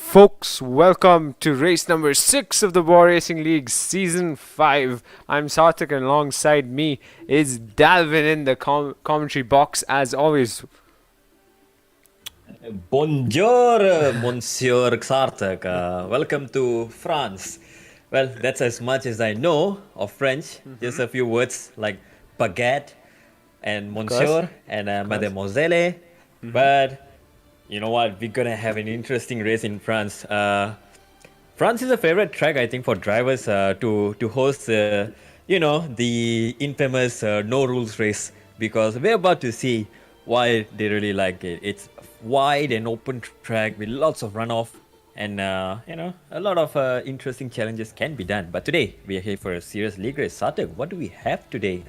folks, welcome to race number 6 of the Bwoah Racing League Season 5. I'm Sarthak and alongside me is Dalvin in the commentary box as always. Bonjour, Monsieur Sarthak. Welcome to France. Well, that's as much as I know of French. Just a few words like baguette and monsieur and mademoiselle. But you know what? We're gonna have an interesting race in France. France is a favorite track, I think, for drivers to host, the infamous no rules race, because we're about to see why they really like it. It's wide and open track with lots of runoff, and a lot of interesting challenges can be done. But today we are here for a serious league race. Sarthak, what do we have today?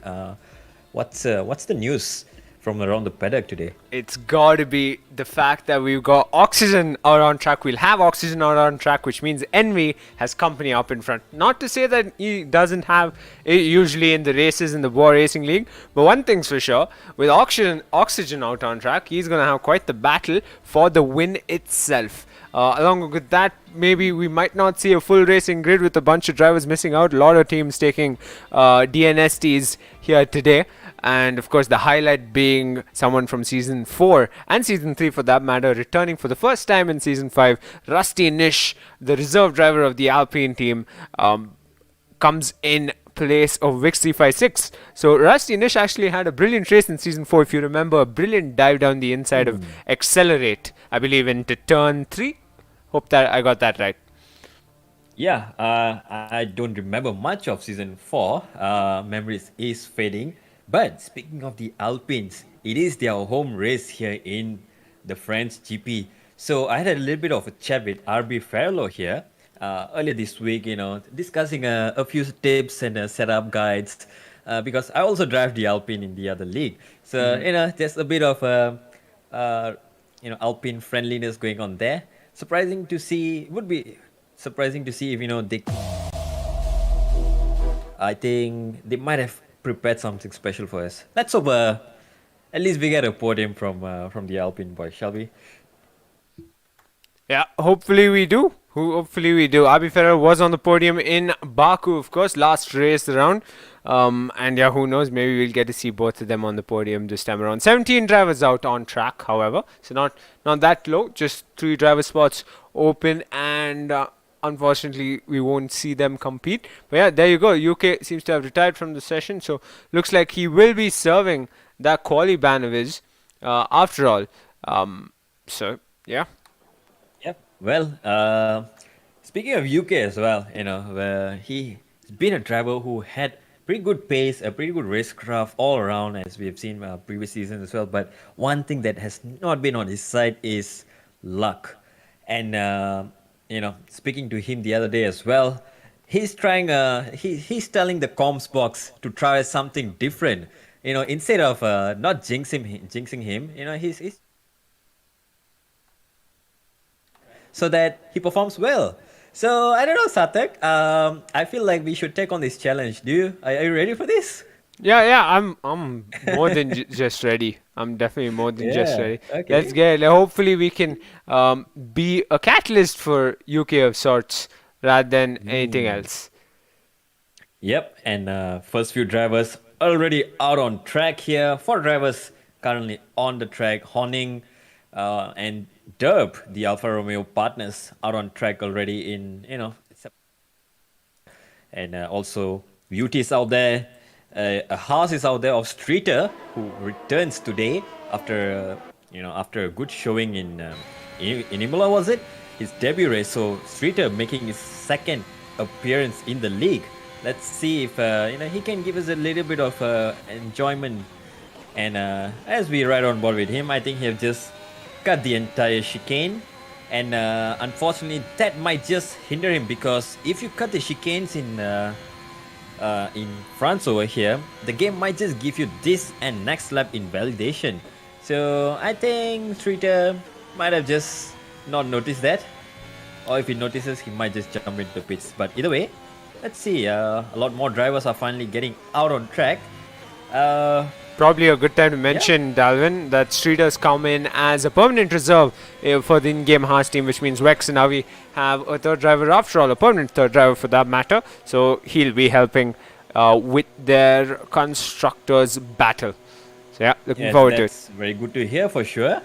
What's the news from around the paddock today? It's got to be the fact that we've got oxygen out on track. We'll have oxygen out on track, which means Envy has company up in front. Not to say that he doesn't have it usually in the races in the Bwoah Racing League, but one thing's for sure, with oxygen out on track, he's going to have quite the battle for the win itself. Along with that, maybe we might not see a full racing grid with a bunch of drivers missing out. A lot of teams taking DNSTs here today. And of course, the highlight being someone from Season 4 and Season 3 for that matter, returning for the first time in Season 5. Rusty Nish, the reserve driver of the Alpine team, comes in place of Vix356. So Rusty Nish actually had a brilliant race in Season 4, if you remember, a brilliant dive down the inside of Accelerate, I believe, into Turn 3. Hope that I got that right. Yeah, I don't remember much of Season 4. Memories is fading. But speaking of the Alpines, it is their home race here in the French GP. So I had a little bit of a chat with RB Ferlo here earlier this week, discussing a few tips and setup guides, because I also drive the Alpine in the other league. So, there's a bit of Alpine friendliness going on there. Would be surprising to see if, I think they might have prepared something special for us. Let's hope at least we get a podium from the Alpine boys, shall we? Yeah, hopefully we do. Hopefully we do. Abi Ferrer was on the podium in Baku, of course, last race round. And yeah, who knows? Maybe we'll get to see both of them on the podium this time around. 17 drivers out on track, however. So not that low. Just 3 driver spots open, and unfortunately, we won't see them compete. But yeah, there you go. UK seems to have retired from the session. So looks like he will be serving that quali ban of his after all. So, yeah. Yep. Well, speaking of UK as well, he's been a driver who had pretty good pace, a pretty good racecraft all around, as we have seen previous seasons as well. But one thing that has not been on his side is luck. And speaking to him the other day as well, he's trying. He's telling the comms box to try something different. Instead of not jinxing him, he's so that he performs well. So I don't know, Sarthak. I feel like we should take on this challenge. Are you ready for this? Yeah, I'm more than just ready. I'm definitely more than just ready. Okay. Let's get. Hopefully, we can be a catalyst for UK of sorts rather than anything else. Yep. And first few drivers already out on track here. 4 drivers currently on the track. Horning and Derb, the Alfa Romeo partners, out on track already in and also Beauty is out there. A Haas is out there of Streeter, who returns today after a good showing in Imola, was it? His debut race. So Streeter making his second appearance in the league. Let's see if he can give us a little bit of enjoyment. And as we ride on board with him, I think he'll just cut the entire chicane. And unfortunately, that might just hinder him, because if you cut the chicanes in France over here, the game might just give you this and next lap invalidation. So I think Streeter might have just not noticed that, or if he notices, he might just jump into the pits. But either way, let's see. A lot more drivers are finally getting out on track. Probably a good time to Yeah. mention, Dalvin, that Streeter's come in as a permanent reserve for the in-game Haas team, which means Vex and Avi have a third driver after all, a permanent third driver for that matter. So he'll be helping with their constructors battle. So yeah, looking Yes, forward to it. that's very good to hear for sure.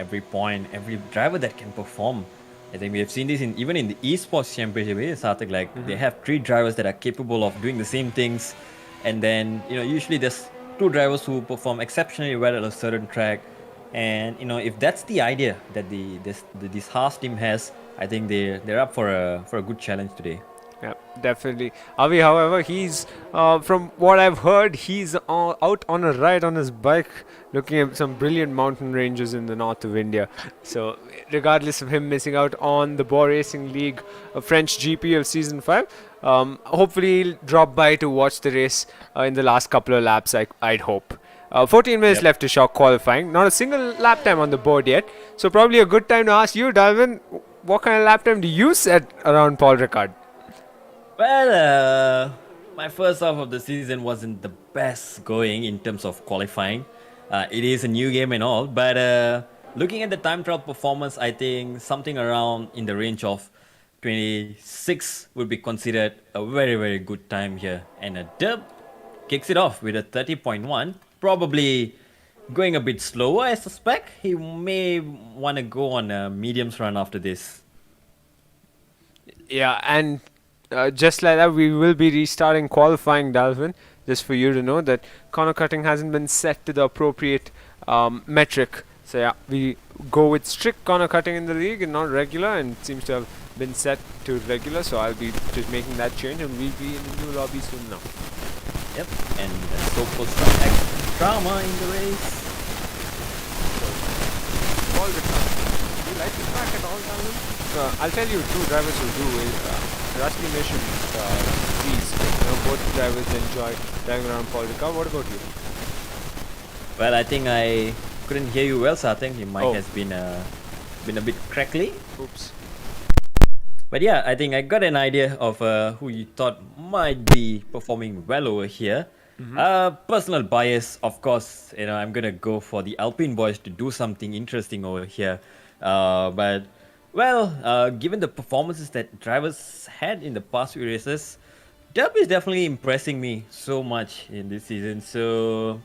Every point, every driver that can perform. I think we have seen this even in the esports championship. It's something like they have three drivers that are capable of doing the same things, and then usually there's two drivers who perform exceptionally well at a certain track. And if that's the idea that this Haas team has, I think they're up for a good challenge today. Yeah, definitely. Avi, however, he's from what I've heard, he's out on a ride on his bike, looking at some brilliant mountain ranges in the north of India. So, regardless of him missing out on the Bwoah Racing League French GP of Season 5, hopefully he'll drop by to watch the race in the last couple of laps, I'd hope. 14 minutes Yep. left to shock qualifying. Not a single lap time on the board yet. So, probably a good time to ask you, Dalvin, what kind of lap time do you set around Paul Ricard? Well, my first half of the season wasn't the best going in terms of qualifying. It is a new game and all, but looking at the time trial performance, I think something around in the range of 26 would be considered a very, very good time here. And a dub kicks it off with a 30.1. Probably going a bit slower, I suspect. He may want to go on a mediums run after this. Yeah, and just like that, we will be restarting qualifying, Dalvin. Just for you to know that corner cutting hasn't been set to the appropriate metric. So yeah, we go with strict corner cutting in the league and not regular, and it seems to have been set to regular. So I'll be just making that change, and we'll be in the new lobby soon now. Yep, and let's hope for some extra drama in the race. All the time. Do you like the track at all, Dalvin? I'll tell you, two drivers will do is Rusty Mission. These, both drivers enjoy driving around Paul Ricard. What about you? Well, I think I couldn't hear you well, so I think your mic Oh. has been a bit crackly. Oops. But yeah, I think I got an idea of who you thought might be performing well over here. Personal bias, of course. I'm gonna go for the Alpine boys to do something interesting over here. But well, given the performances that drivers had in the past few races, Dub is definitely impressing me so much in this season. So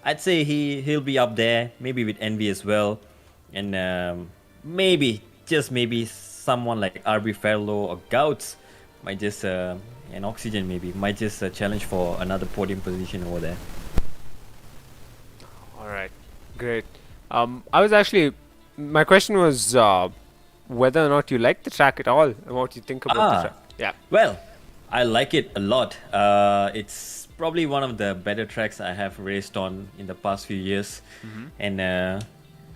I'd say he'll be up there, maybe with Envy as well, and maybe just maybe someone like RB Ferlo or Gouts might just and Oxygen maybe might just challenge for another podium position over there. All right, great. I was actually, my question was whether or not you like the track at all and what you think about the track. Yeah. Well, I like it a lot. It's probably one of the better tracks I have raced on in the past few years. And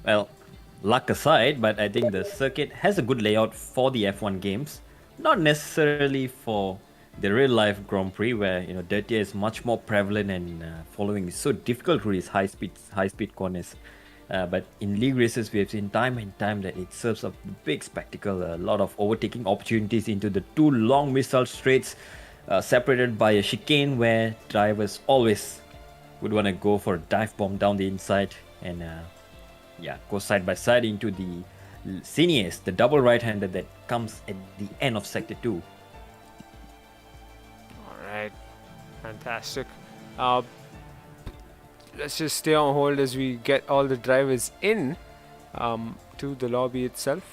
well, luck aside, but I think the circuit has a good layout for the F1 games. Not necessarily for the real life Grand Prix where dirt is much more prevalent and following is so difficult through these high speed corners. But in league races, we have seen time and time that it serves a big spectacle. A lot of overtaking opportunities into the two long missile straights, separated by a chicane where drivers always would want to go for a dive bomb down the inside and go side by side into the Sinies, the double right-hander that comes at the end of Sector 2. All right. Fantastic. Let's just stay on hold as we get all the drivers in to the lobby itself.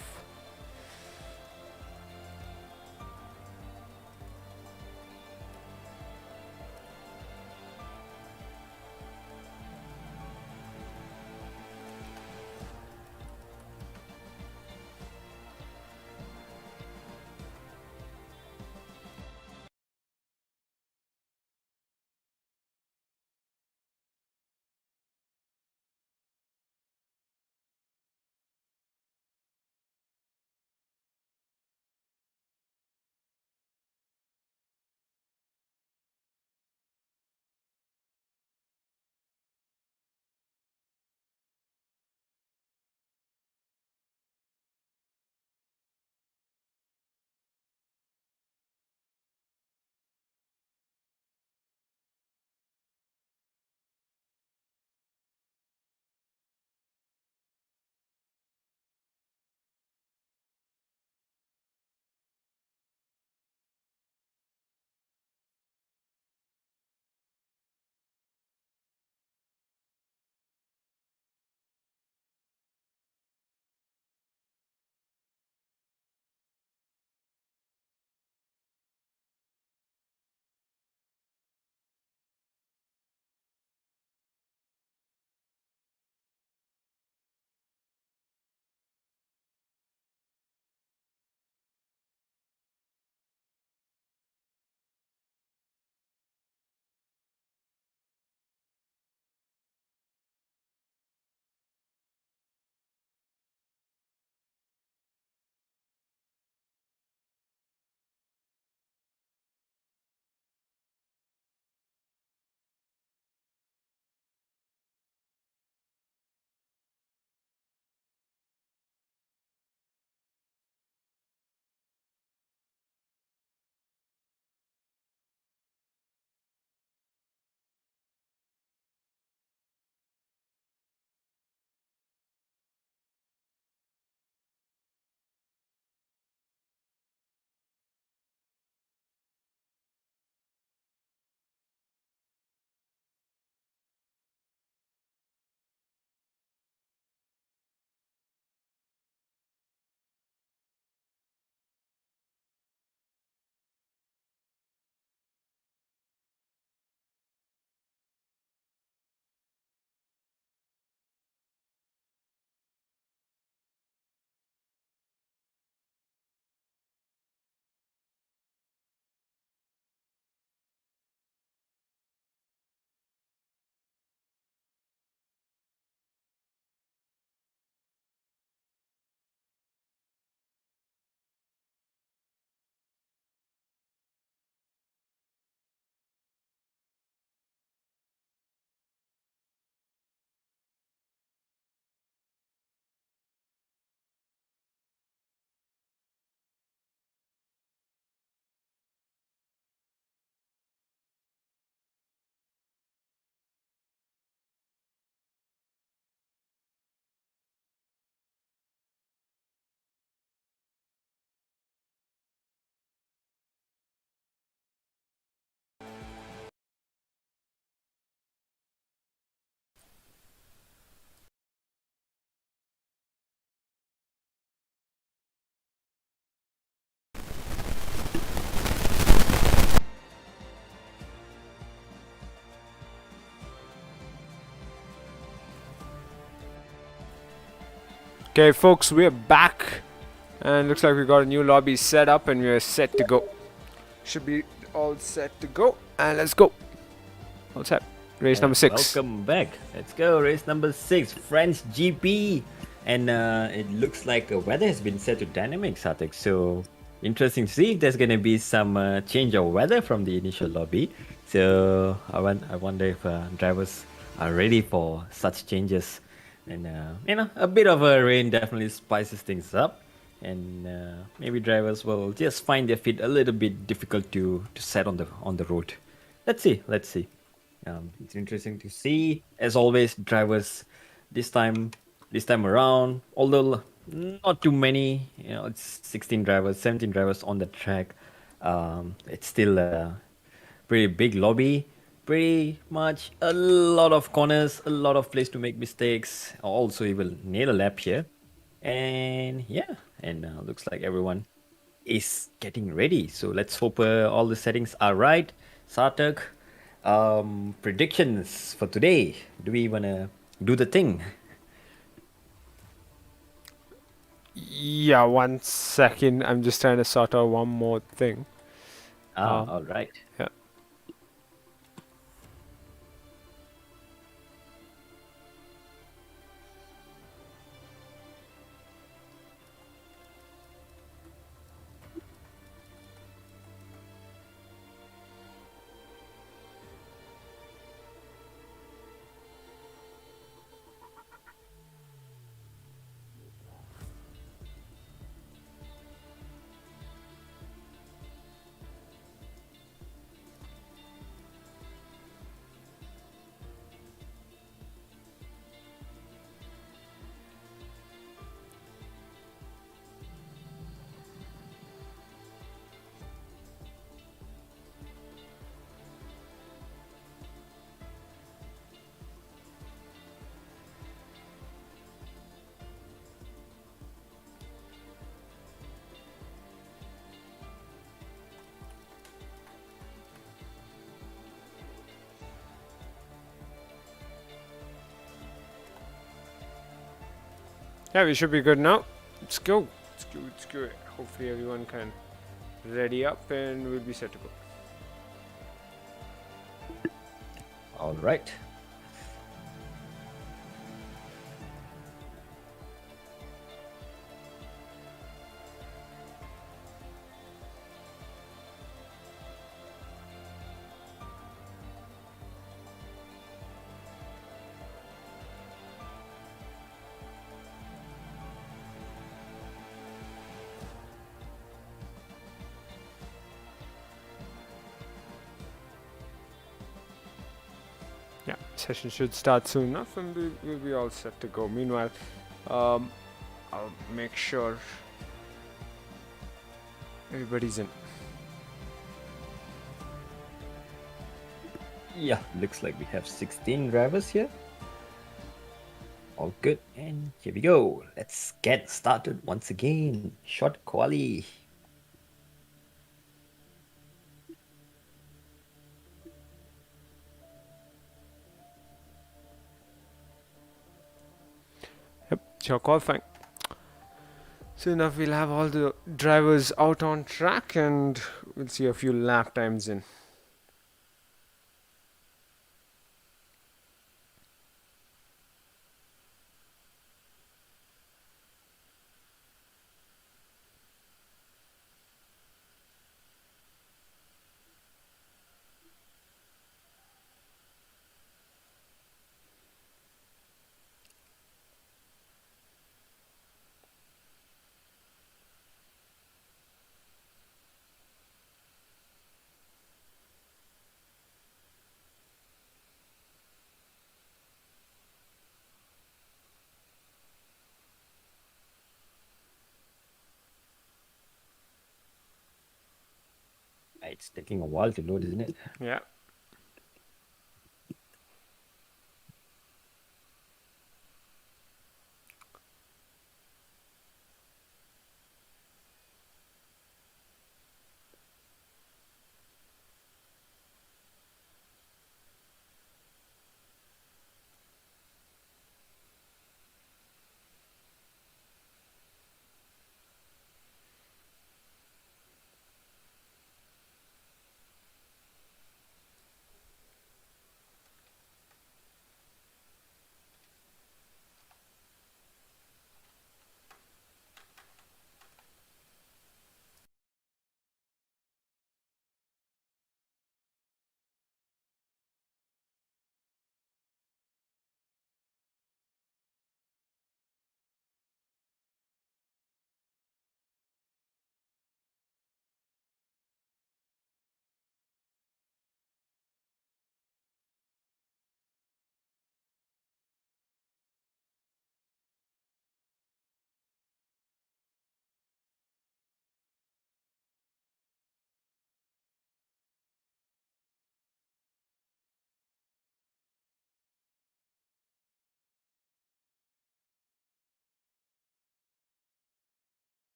Okay, folks, we're back, and looks like we got a new lobby set up, and we're set to go. Should be all set to go, and let's go. All set. Race number 6. Welcome back. Let's go. Race number 6, French GP. And it looks like the weather has been set to dynamic, Satek. So interesting to see if there's gonna be some change of weather from the initial lobby. So I wonder if drivers are ready for such changes. And a bit of a rain definitely spices things up. And maybe drivers will just find their feet a little bit difficult to set on the road. Let's see. It's interesting to see. As always, drivers this time around, although not too many, it's 16 drivers, 17 drivers on the track. It's still a pretty big lobby, pretty much a lot of corners, a lot of place to make mistakes. Also, you will nail a lap here. And yeah, and looks like everyone is getting ready. So let's hope all the settings are right. Sartak, predictions for today. Do we wanna do the thing? Yeah, 1 second. I'm just trying to sort out one more thing. All right. Yeah. Yeah, we should be good now. Let's go. Let's go. Hopefully everyone can ready up and we'll be set to go. All right. Yeah, session should start soon enough and we'll be all set to go. Meanwhile, I'll make sure everybody's in. Yeah, looks like we have 16 drivers here. All good, and here we go. Let's get started once again. Short quali. Yep, sure, qualifying. Soon enough, we'll have all the drivers out on track and we'll see a few lap times in. It's taking a while to load, isn't it? Yeah.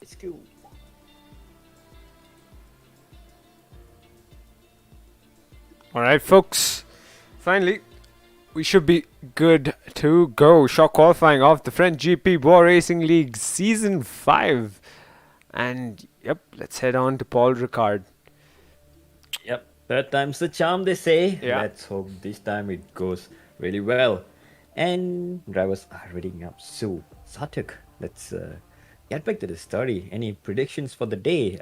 Let's go. All right, folks. Finally, we should be good to go. Shock qualifying of the French GP Bwoah Racing League Season 5. And, yep, let's head on to Paul Ricard. Yep, third time's the charm, they say. Yeah. Let's hope this time it goes really well. And drivers are reading up. So, Sarthak, let's get back to the story. Any predictions for the day?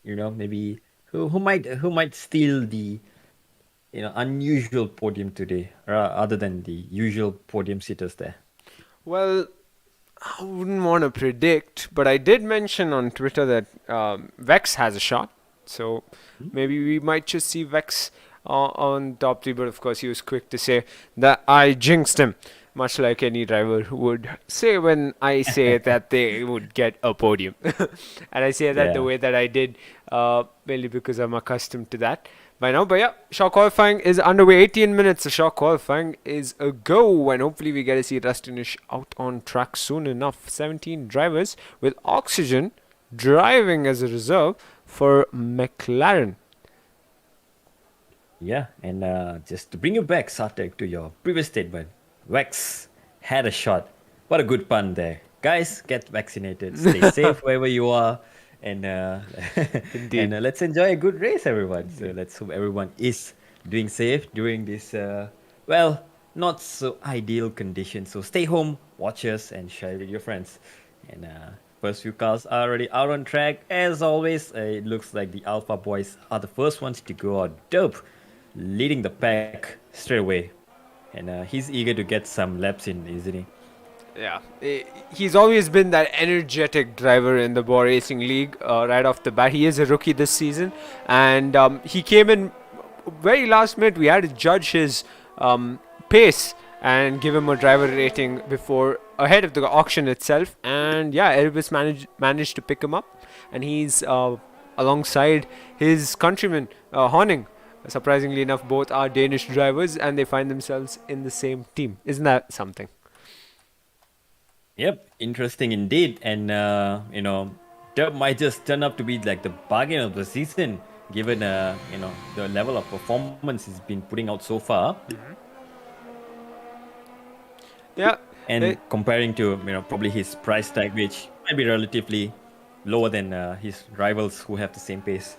Maybe who might steal the unusual podium today, other than the usual podium sitters there? Well, I wouldn't want to predict, but I did mention on Twitter that Vex has a shot. So maybe we might just see Vex on top 3. But of course, he was quick to say that I jinxed him, much like any driver would say when I say that they would get a podium. And I say that the Yeah. way that I did, mainly because I'm accustomed to that by now. But yeah, shock qualifying is underway. 18 minutes of shock qualifying is a go, and hopefully we get to see Rustinish out on track soon enough. 17 drivers with oxygen driving as a reserve for McLaren. Yeah, and just to bring you back, Sartek, to your previous statement, Vex had a shot. What a good pun there. Guys, get vaccinated. Stay safe wherever you are. And Indeed. and let's enjoy a good race, everyone. So let's hope everyone is doing safe during this, not so ideal conditions. So stay home, watch us, and share with your friends. And first few cars are already out on track. As always, it looks like the Alpha boys are the first ones to go out. Dope, leading the pack straight away. And he's eager to get some laps in, isn't he? Yeah, he's always been that energetic driver in the Bwoah Racing League right off the bat. He is a rookie this season, and he came in very last minute. We had to judge his pace and give him a driver rating before ahead of the auction itself. And yeah, Erebus managed to pick him up, and he's alongside his countryman Honing. Surprisingly enough, both are Danish drivers, and they find themselves in the same team. Isn't that something? Yep, interesting indeed. And Dub might just turn up to be like the bargain of the season, given the level of performance he's been putting out so far. Yeah, And comparing to probably his price tag, which might be relatively lower than his rivals who have the same pace.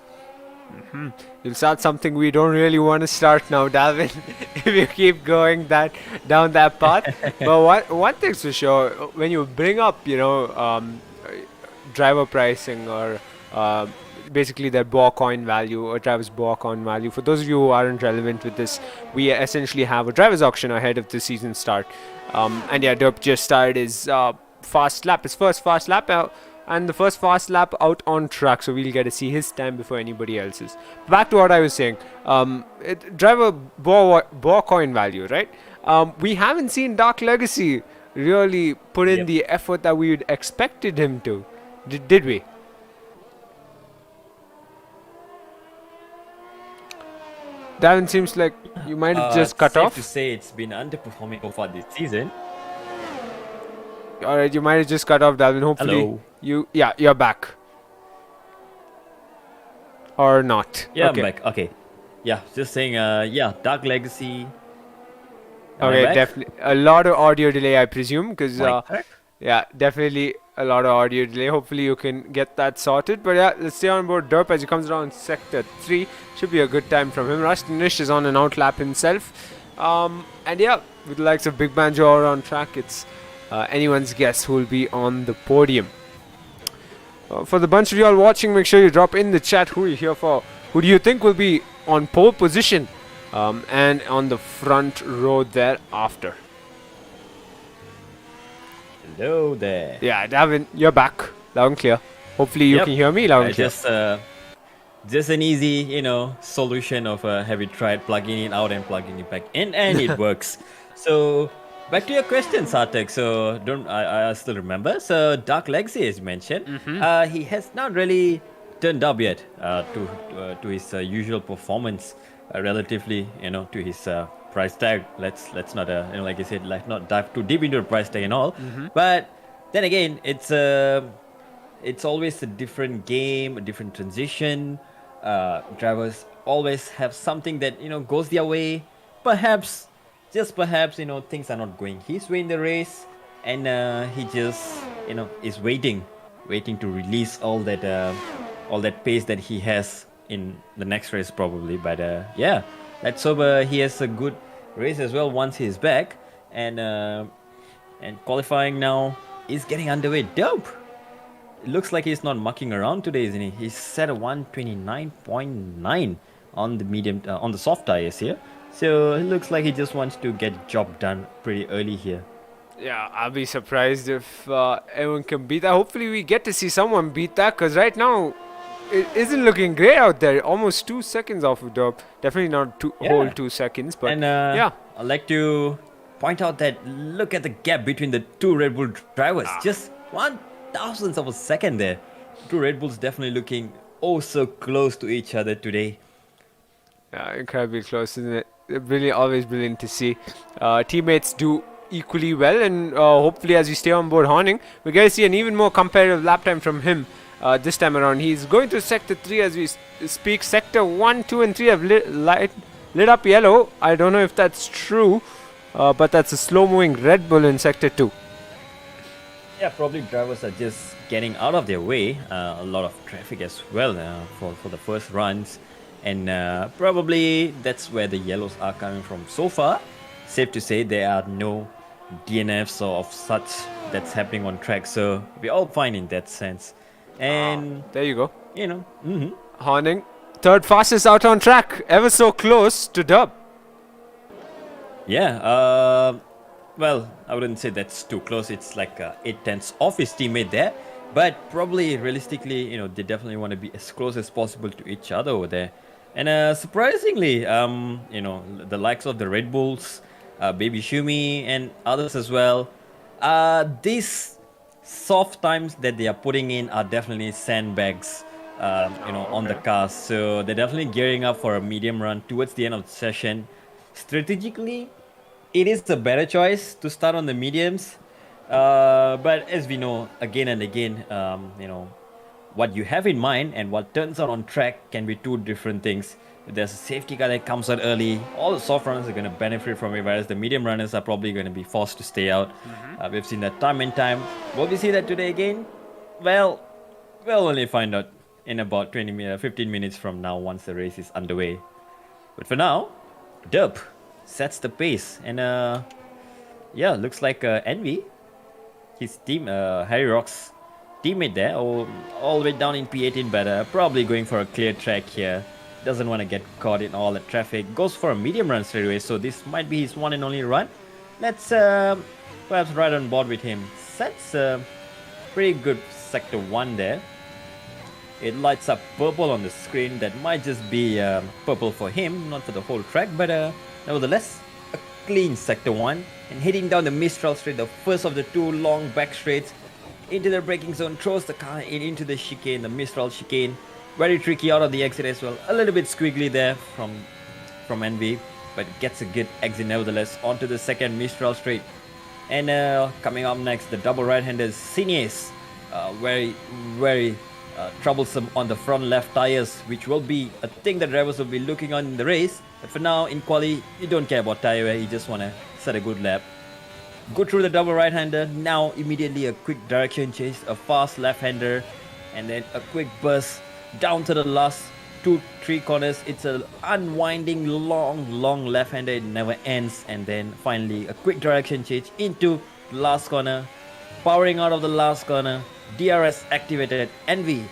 you'll start something we don't really want to start now, Dalvin, if you keep going down that path. But one thing's for sure, when you bring up, driver pricing or basically their Bwoah coin value or driver's Bwoah coin value, for those of you who aren't relevant with this, we essentially have a driver's auction ahead of the season start. And yeah, Derp just started his fast lap, his first fast lap out. And the first fast lap out on track, so we'll get to see his time before anybody else's. Back to what I was saying, driver Bwoah coin value, right? We haven't seen Dark Legacy really put in the effort that we would expected him to, did we? Davin, seems like you might have just cut safe off. to say it's been underperforming so far this season. All right, you might have just cut off, Dalvin. Hopefully, Hello. you're back, or not. Yeah, okay. I'm back. Okay. Yeah, just saying. Dark Legacy. Am I Okay, back? definitely a lot of audio delay, I presume, because Mic check. yeah, definitely a lot of audio delay. Hopefully, you can get that sorted. But yeah, let's stay on board Derp as he comes around sector 3. Should be a good time from him. Rustinish is on an outlap himself, and yeah, with the likes of Big Banjo on track, it's anyone's guess who will be on the podium. For the bunch of y'all watching, make sure you drop in the chat who you're here for. Who do you think will be on pole position and on the front row thereafter? Hello there. Yeah, Davin, you're back. Loud and clear. Hopefully you Yep. can hear me loud and clear. Just an easy, solution of have you tried plugging it out and plugging it back in, and it works. So back to your question, Sartek. So I still remember. So Dark Legacy, as you mentioned, he has not really turned up yet to his usual performance, relatively, to his price tag. Let's not like I said, like not dive too deep into the price tag and all. But then again, it's it's always a different game, a different transition. Drivers always have something that goes their way. Perhaps, just perhaps, things are not going his way in the race, and he just is waiting to release all that pace that he has in the next race probably. But yeah, let's hope he has a good race as well once he's back. And qualifying now is getting underway. Dope. It looks like he's not mucking around today, isn't he? He's set a 129.9 on the on the soft tires here. So it looks like he just wants to get job done pretty early here. Yeah, I'll be surprised if anyone can beat that. Hopefully we get to see someone beat that, because right now it isn't looking great out there. Almost 2 seconds off of Dope. Definitely not whole 2 seconds, but and, yeah. I'd like to point out that look at the gap between the two Red Bull drivers. Just 1/1000th of a second there. Two Red Bulls definitely looking oh so close to each other today. Yeah, incredibly close, isn't it? Brilliant, always brilliant to see. Teammates do equally well, and hopefully as we stay on board Horning, we're going to see an even more competitive lap time from him this time around. He's going to Sector 3 as we speak. Sector 1, 2 and 3 have lit up yellow. I don't know if that's true, but that's a slow-moving Red Bull in Sector 2. Yeah, probably drivers are just getting out of their way. A lot of traffic as well for the first runs. And probably that's where the yellows are coming from. So far, safe to say there are no DNFs or of such that's happening on track. So we're all fine in that sense. And there you go. Mm-hmm. Horning, third fastest out on track. Ever so close to Dub. Yeah, well, I wouldn't say that's too close. It's like 8/10 off his teammate there. But probably realistically, they definitely want to be as close as possible to each other over there. And surprisingly, the likes of the Red Bulls, Baby Shumi, and others as well, these soft times that they are putting in are definitely sandbags, on the cars. So they're definitely gearing up for a medium run towards the end of the session. Strategically, it is the better choice to start on the mediums. But as we know again and again, what you have in mind and what turns out on track can be two different things. If there's a safety car that comes out early, all the soft runners are going to benefit from it, whereas the medium runners are probably going to be forced to stay out. We've seen that time and time. Will we see that today again? Well, we'll only find out in about 15 minutes from now once the race is underway. But for now, Derp sets the pace. And yeah, looks like Envy, his team, Harry Rock's teammate there, all the way down in P18, but probably going for a clear track here. Doesn't want to get caught in all the traffic. Goes for a medium run straight away, so this might be his one and only run. Let's perhaps ride on board with him. Sets pretty good Sector 1 there. It lights up purple on the screen. That might just be purple for him, not for the whole track, but nevertheless, a clean Sector 1. And heading down the Mistral straight, the first of the two long back straights into the braking zone, throws the car into the chicane, the Mistral chicane. Very tricky out of the exit as well. A little bit squiggly there from Envy, but gets a good exit nevertheless onto the second Mistral straight. And coming up next, the double right-handers Sines, very troublesome on the front left tires, which will be a thing that drivers will be looking on in the race. But for now, in quali, you don't care about tire wear, you just want to set a good lap. Go through the double right-hander, now immediately a quick direction change, a fast left-hander, and then a quick burst down to the last 2-3 corners. It's a unwinding long left-hander, it never ends. And then finally a quick direction change into the last corner, powering out of the last corner, DRS activated. Envy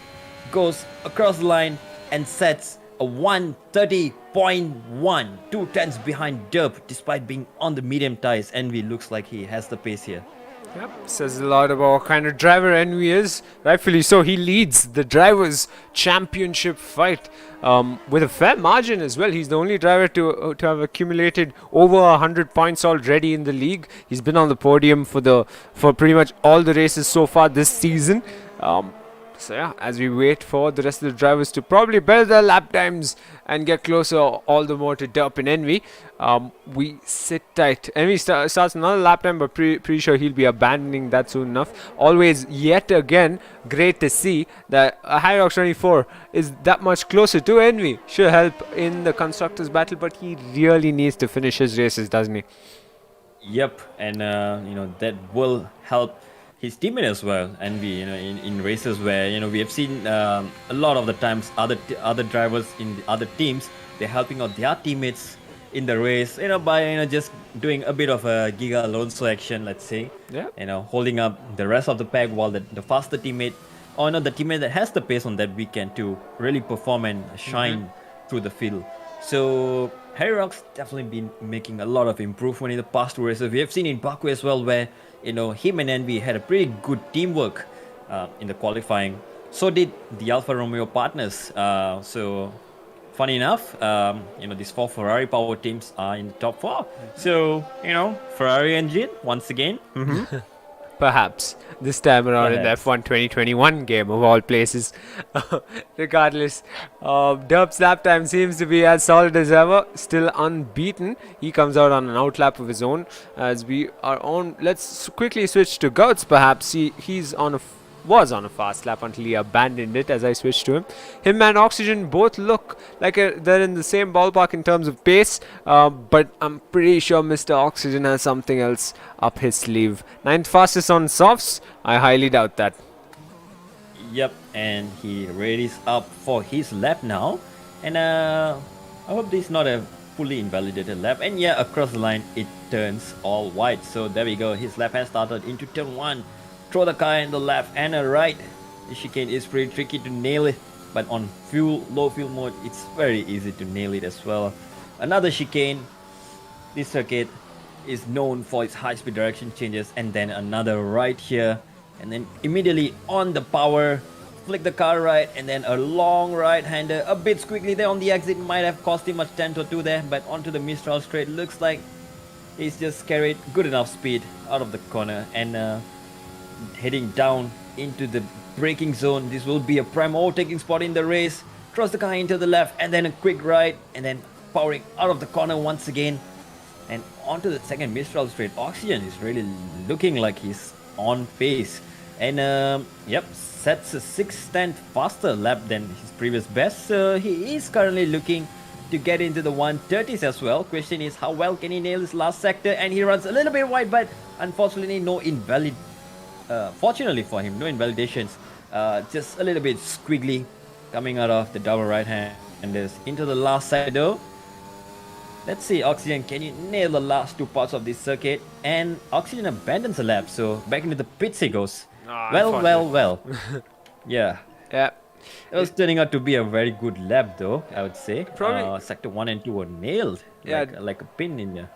goes across the line and sets a 130.1, 2/10 behind Derp. Despite being on the medium tires, Envy looks like he has the pace here. Yep, says a lot about what kind of driver Envy is. Rightfully so, he leads the Drivers' Championship fight with a fair margin as well. He's the only driver to have accumulated over 100 points already in the league. He's been on the podium for pretty much all the races so far this season. So yeah, as we wait for the rest of the drivers to probably build their lap times and get closer all the more to Derp and Envy, we sit tight. Envy starts another lap time, but pretty sure he'll be abandoning that soon enough. Always, yet again, great to see that Hyrox 24 is that much closer to Envy. Should help in the constructors battle, but he really needs to finish his races, doesn't he? Yep, and that will help his teammate as well. And we, in races where we have seen a lot of the times other drivers in the other teams, they're helping out their teammates in the race, by just doing a bit of a giga Alonso action, let's say. Yeah. Holding up the rest of the pack while the faster teammate, or the teammate that has the pace on that weekend to really perform and shine through the field. So Hyrox definitely been making a lot of improvement in the past two races. We have seen in Baku as well, where him and Envy had a pretty good teamwork in the qualifying. So did the Alfa Romeo partners. So funny enough, these four Ferrari power teams are in the top four. So Ferrari engine once again. Perhaps this time around in the Perhaps. F1 2021 game of all places. Regardless, Derp's lap time seems to be as solid as ever, still unbeaten. He comes out on an outlap of his own. As we are on, let's quickly switch to Gouts. Perhaps he's on a was on a fast lap until he abandoned it as I switched to him. Him and Oxygen both look like they're in the same ballpark in terms of pace, but I'm pretty sure Mr. Oxygen has something else up his sleeve. 9th fastest on softs? I highly doubt that. Yep, and he readies up for his lap now. And I hope this is not a fully invalidated lap. And yeah, across the line, it turns all white. So there we go. His lap has started into turn 1. Throw the car in the left and a right. The chicane is pretty tricky to nail it, but on low fuel mode, it's very easy to nail it as well. Another chicane. This circuit is known for its high-speed direction changes, and then another right here, and then immediately on the power, flick the car right, and then a long right-hander, a bit squiggly there on the exit, might have cost him a tenth or two there, but onto the Mistral straight, looks like he's just carried good enough speed out of the corner, and heading down into the braking zone. This will be a prime overtaking spot in the race. Cross the car into the left, and then a quick right, and then powering out of the corner once again, and onto the second Mistral straight. Oxygen is really looking like he's on pace, and yep, sets a 6/10 faster lap than his previous best. So he is currently looking to get into the 130s as well. Question is, how well can he nail his last sector? And he runs a little bit wide, but unfortunately no invalid. Fortunately for him, no invalidations. Just a little bit squiggly coming out of the double right handers into the last side though. Let's see, Oxygen, can you nail the last two parts of this circuit? And Oxygen abandons the lap, so back into the pits he goes. Well. Yeah. Yeah. It was turning out to be a very good lap though, I would say. Probably- Sector 1 and 2 were nailed. Yeah. Like a pin in there.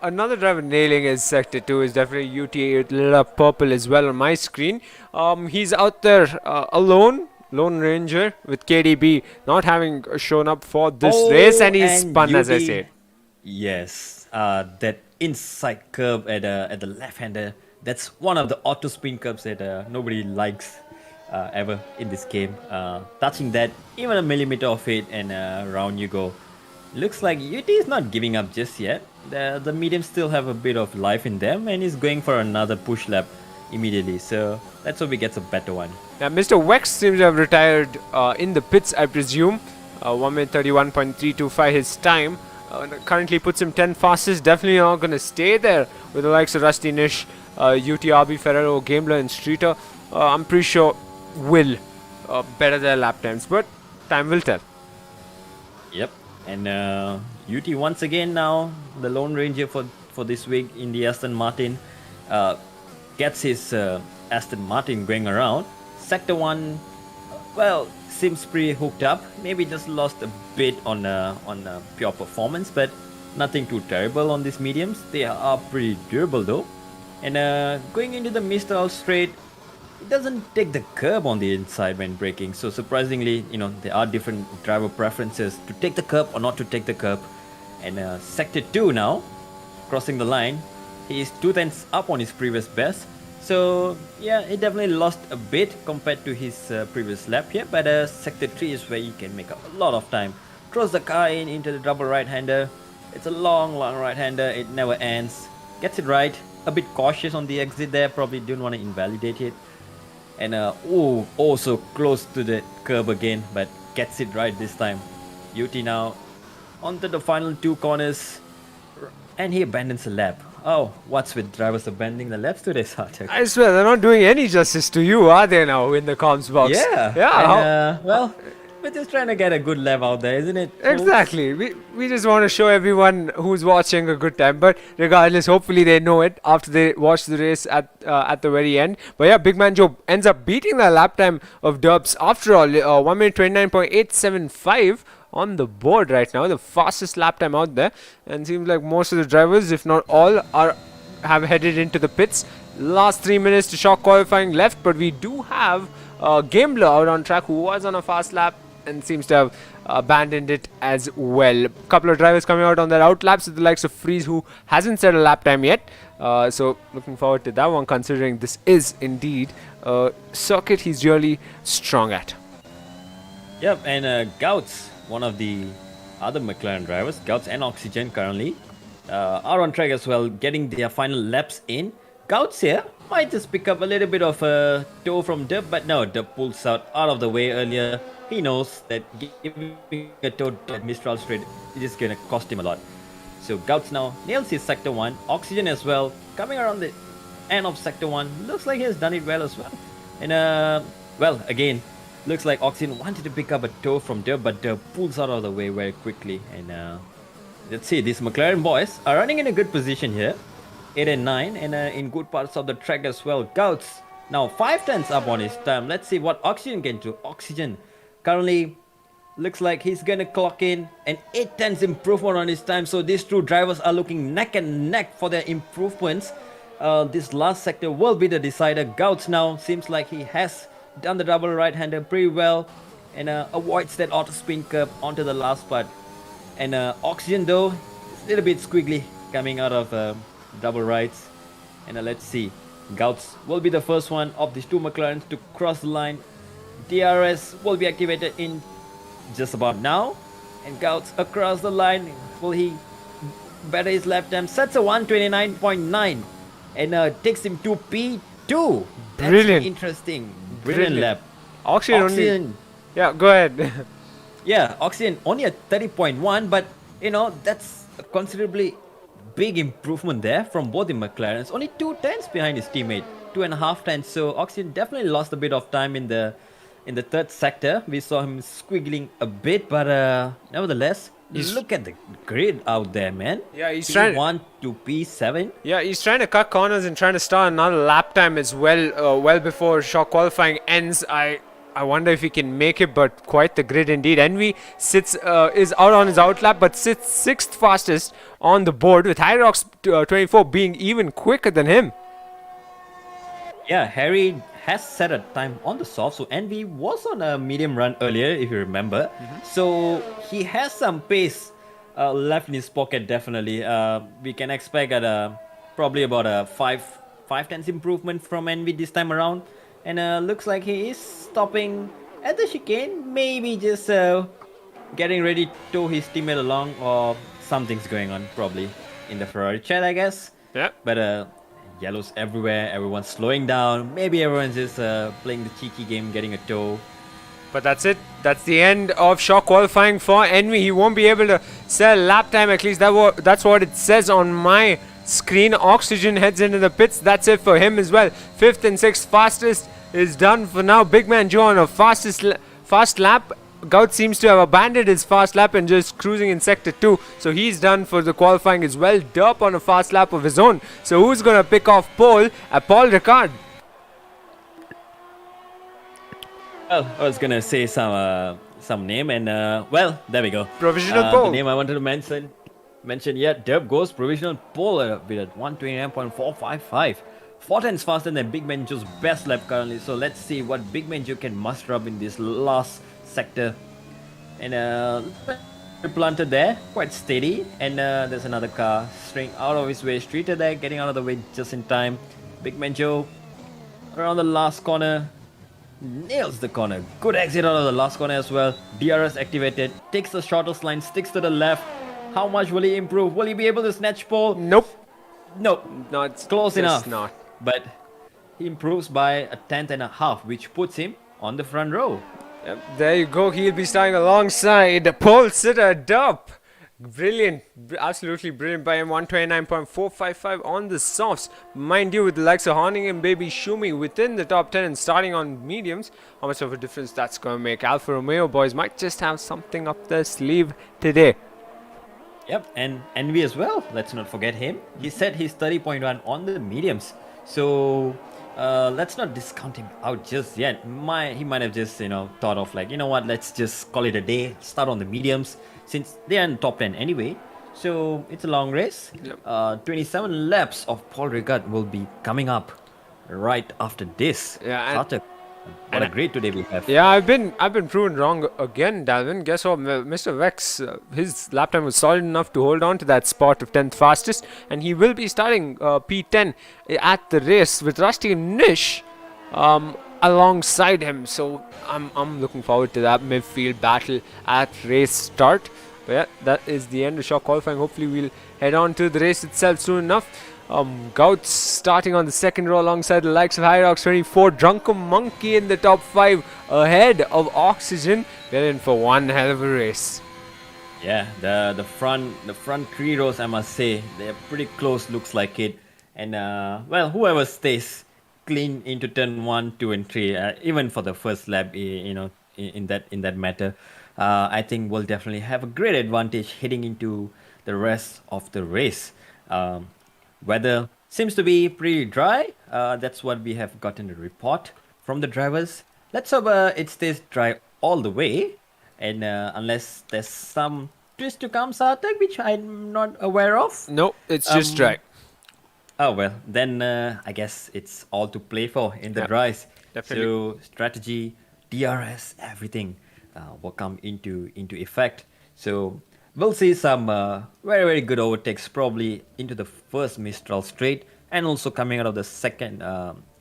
Another driver nailing his sector 2 is definitely UTA. It lit up purple as well on my screen. He's out there alone, Lone Ranger, with KDB not having shown up for this race, and he's spun, as I UT say. Yes, that inside curve at the left-hander. That's one of the auto spin curves that nobody likes ever in this game. Touching that, even a millimeter of it, and round you go. Looks like UT is not giving up just yet. The mediums still have a bit of life in them, and he's going for another push lap immediately. So let's hope he gets a better one. Now, Mr. Wex seems to have retired in the pits, I presume. 1 minute 31.325 his time. Currently puts him 10 fastest. Definitely not going to stay there with the likes of Rusty Nish, UTRB, Ferrero, Gambler, and Streeter. I'm pretty sure will better their lap times, but time will tell. Yep. And UT once again now, the Lone Ranger for this week in the Aston Martin, gets his Aston Martin going around. Sector 1, well, seems pretty hooked up. Maybe just lost a bit on pure performance, but nothing too terrible on these mediums. They are pretty durable though. And going into the Mistral straight, it doesn't take the curb on the inside when braking. So surprisingly, there are different driver preferences to take the curb or not to take the curb. And sector 2 now, crossing the line, he is 2 tenths up on his previous best. So yeah, he definitely lost a bit compared to his previous lap here, but sector 3 is where you can make up a lot of time. Throws the car in into the double right-hander. It's a long right-hander. It never ends. Gets it right. A bit cautious on the exit there. Probably didn't want to invalidate it. And also close to the curb again, but gets it right this time. UT now onto the final 2 corners, and he abandons the lap. Oh, what's with drivers abandoning the laps today, Sarthak? I swear they're not doing any justice to you, are they now in the comms box? Yeah. Yeah. And, well, we're just trying to get a good lap out there, isn't it? folks? Exactly. We just want to show everyone who's watching a good time. But regardless, hopefully they know it after they watch the race at the very end. But yeah, Big Man Joe ends up beating the lap time of Dubs after all. 1 minute 29.875 on the board right now, the fastest lap time out there. And seems like most of the drivers, if not all, have headed into the pits. Last 3 minutes to shock qualifying left, but we do have Gambler out on track who was on a fast lap and seems to have abandoned it as well. Couple of drivers coming out on their out laps with the likes of Freeze, who hasn't set a lap time yet. So looking forward to that one, considering this is indeed a circuit he's really strong at. Yep, and Gouts, one of the other McLaren drivers, Gouts and Oxygen currently, are on track as well, getting their final laps in. Gouts here might just pick up a little bit of a toe from Dub, but no, Dub pulls out of the way earlier. He knows that giving a toe at Mistral Straight is just going to cost him a lot. So Gouts now nails his Sector 1. Oxygen as well, coming around the end of Sector 1. Looks like he has done it well as well. And well, again, looks like Oxygen wanted to pick up a toe from Dub, but Dub pulls out of the way very quickly. And let's see, these McLaren boys are running in a good position here. 8 and 9, and in good parts of the track as well. Gouts now 5 tenths up on his time. Let's see what Oxygen can do. Oxygen currently looks like he's gonna clock in an 8 tenths improvement on his time. So these two drivers are looking neck and neck for their improvements. This last sector will be the decider. Gouts now seems like he has done the double right-hander pretty well, and avoids that auto spin curb onto the last part. And Oxygen though, is a little bit squiggly coming out of double rights. And let's see, Gouts will be the first one of these two McLarens to cross the line. DRS will be activated in just about now, and Gouts across the line. Will he better his lap time? Sets a 129.9 and takes him to P2. That's Brilliant. Interesting. Brilliant lap. Oxygen only. Yeah, go ahead. Yeah, Oxygen only at 30.1, but you know, that's a considerably big improvement there from both the McLarens. Only 2 tenths behind his teammate, 2.5 tenths. So Oxygen definitely lost a bit of time in the third sector. We saw him squiggling a bit, but nevertheless, look at the grid out there, man. Yeah, he's trying P1 to P7. Yeah, he's trying to cut corners and trying to start another lap time as well, well before shock qualifying ends. I wonder if he can make it, but quite the grid indeed. Envy is out on his outlap, but sits 6th fastest on the board, with Hyrox 24 being even quicker than him. Yeah, Harry has set a time on the soft, so Envy was on a medium run earlier, if you remember. So he has some pace left in his pocket, definitely. We can expect probably about a 5 tenths improvement from Envy this time around. And looks like he is stopping at the chicane, maybe just getting ready to tow his teammate along, or something's going on probably in the Ferrari chat, I guess. Yeah. But yellows everywhere, everyone's slowing down, maybe everyone's just playing the cheeky game, getting a tow. But that's it. That's the end of shock qualifying for Envy. He won't be able to sell lap time, at least that's what it says on my screen. Oxygen heads into the pits. That's it for him as well. 5th and 6th fastest is done for now. Big Man Joe on a fast lap. Gout seems to have abandoned his fast lap and just cruising in sector 2. So he's done for the qualifying as well. Derp on a fast lap of his own. So who's going to pick off pole? Paul Ricard. Well, I was gonna say some name, and well, there we go. Provisional pole. The name I wanted to mention. Yeah, Derp goes provisional pole with a 129.455. 4 tenths faster than Big Man Joe's best lap currently. So let's see what Big Man Joe can muster up in this last sector. And planted there, quite steady. And there's another car straying out of his way. Streeter there, getting out of the way just in time. Big Man Joe around the last corner. Nails the corner. Good exit out of the last corner as well. DRS activated. Takes the shortest line. Sticks to the left. How much will he improve? Will he be able to snatch pole? Nope. Nope. Not Close just enough. not. But he improves by a tenth and a half, which puts him on the front row. Yep, there you go. He'll be starting alongside pole sitter Dup. Brilliant, absolutely brilliant by him. 129.455 on the softs. Mind you, with the likes of Horning and Baby Shumi within the top 10 and starting on mediums, how much of a difference that's going to make. Alfa Romeo boys might just have something up their sleeve today. Yep, and Envy as well. Let's not forget him. He set his 30.1 on the mediums. So let's not discount him out just yet. He might have just thought of like, you know what, let's just call it a day. Start on the mediums since they are in top 10 anyway. So it's a long race. Yep. 27 laps of Paul Ricard will be coming up right after this. Yeah, What a great today we have. Yeah, I've been proven wrong again, Dalvin. Guess what, Mr. Vex, his lap time was solid enough to hold on to that spot of 10th fastest, and he will be starting P10 at the race with Rusty and Nish alongside him. So I'm looking forward to that midfield battle at race start. But yeah, that is the end of short qualifying. Hopefully we'll head on to the race itself soon enough. Gouts starting on the second row alongside the likes of Hyrox 24, Drunken Monkey in the top 5 ahead of Oxygen. We're in for one hell of a race. Yeah, the front 3 rows, I must say, they're pretty close, looks like it. And well, whoever stays clean into turn 1, 2 and 3, even for the first lap, in that matter, I think we'll definitely have a great advantage heading into the rest of the race. Weather seems to be pretty dry. That's what we have gotten the report from the drivers. Let's hope it stays dry all the way. And unless there's some twist to come, Sarthak, which I'm not aware of. No, it's just dry. Oh, well, then I guess it's all to play for in the dries. Definitely. So strategy, DRS, everything will come into effect. So we'll see some very, very good overtakes probably into the first Mistral straight and also coming out of the second,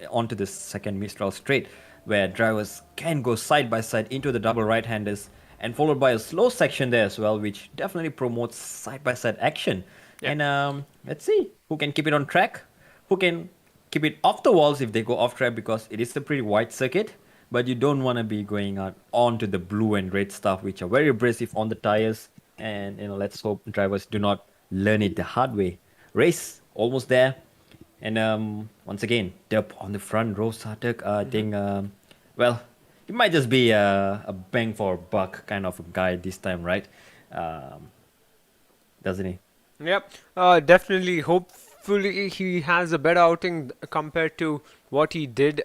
onto the second Mistral straight where drivers can go side by side into the double right-handers and followed by a slow section there as well, which definitely promotes side by side action. Yeah. And let's see who can keep it on track, who can keep it off the walls if they go off track because it is a pretty wide circuit. But you don't want to be going out onto the blue and red stuff, which are very abrasive on the tires. And let's hope drivers do not learn it the hard way. Race almost there, and once again, Derp on the front row. Sarthak, I think, well, he might just be a bang for a buck kind of a guy this time, right? Doesn't he? Yep, definitely. Hopefully he has a better outing compared to what he did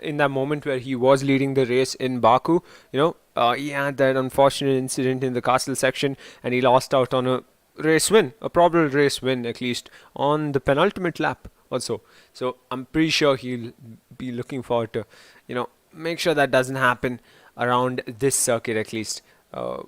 in that moment where he was leading the race in Baku. He had that unfortunate incident in the castle section and he lost out on a race win, a probable race win at least, on the penultimate lap also. So I'm pretty sure he'll be looking forward to, make sure that doesn't happen around this circuit at least.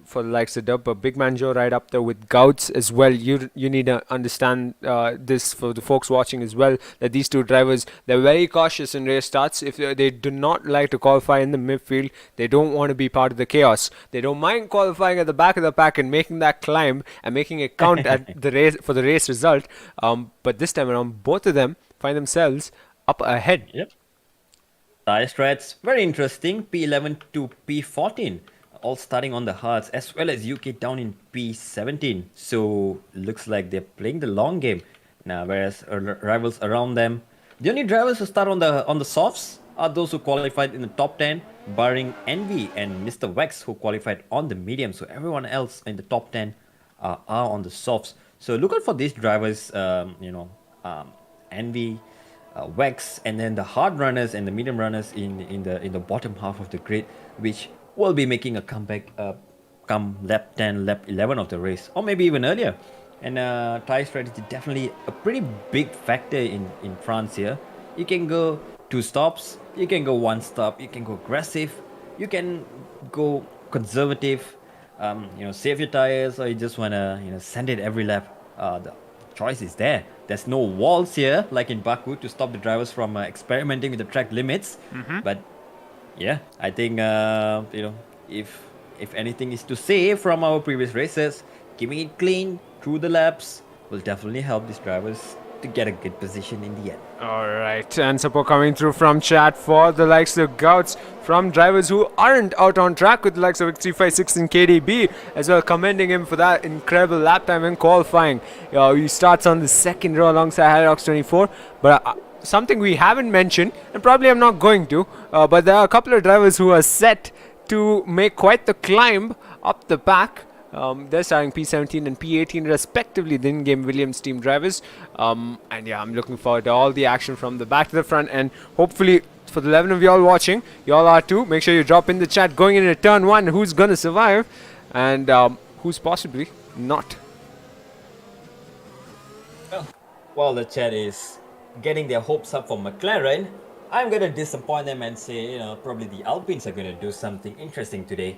For the likes of Dub, but Big Man Joe right up there with Gouts as well. You need to understand this for the folks watching as well, that these two drivers, they're very cautious in race starts. If they do not like to qualify in the midfield, they don't want to be part of the chaos. They don't mind qualifying at the back of the pack and making that climb and making it count at the race for the race result. But this time around, both of them find themselves up ahead. Yep. Tire strats, very interesting. P11 to P14. All starting on the hards, as well as UK down in P17. So looks like they're playing the long game now, whereas rivals around them, the only drivers who start on the softs are those who qualified in the top 10, barring Envy and Mr. Vex who qualified on the medium. So everyone else in the top 10 are on the softs. So look out for these drivers, Envy, Vex, and then the hard runners and the medium runners in the bottom half of the grid, which will be making a comeback come lap 10, lap 11 of the race, or maybe even earlier. And tire strategy definitely a pretty big factor in France here. You can go 2 stops, you can go 1 stop, you can go aggressive, you can go conservative, save your tires, or you just want to send it every lap. The choice is there. There's no walls here, like in Baku, to stop the drivers from experimenting with the track limits. But yeah, I think if anything is to say from our previous races, keeping it clean through the laps will definitely help these drivers to get a good position in the end. All right, and support coming through from chat for the likes of Gouts from drivers who aren't out on track, with the likes of X356 and KDB as well, commending him for that incredible lap time in qualifying. He starts on the second row alongside Hyrox24, but something we haven't mentioned, and probably I'm not going to, but there are a couple of drivers who are set to make quite the climb up the back. They're starting P17 and P18 respectively, the in-game Williams team drivers. And yeah, I'm looking forward to all the action from the back to the front, and hopefully for the 11 of y'all watching, y'all are too. Make sure you drop in the chat going into turn 1 who's gonna survive and who's possibly not. While the chat is getting their hopes up for McLaren, I'm gonna disappoint them and say, probably the Alpines are gonna do something interesting today.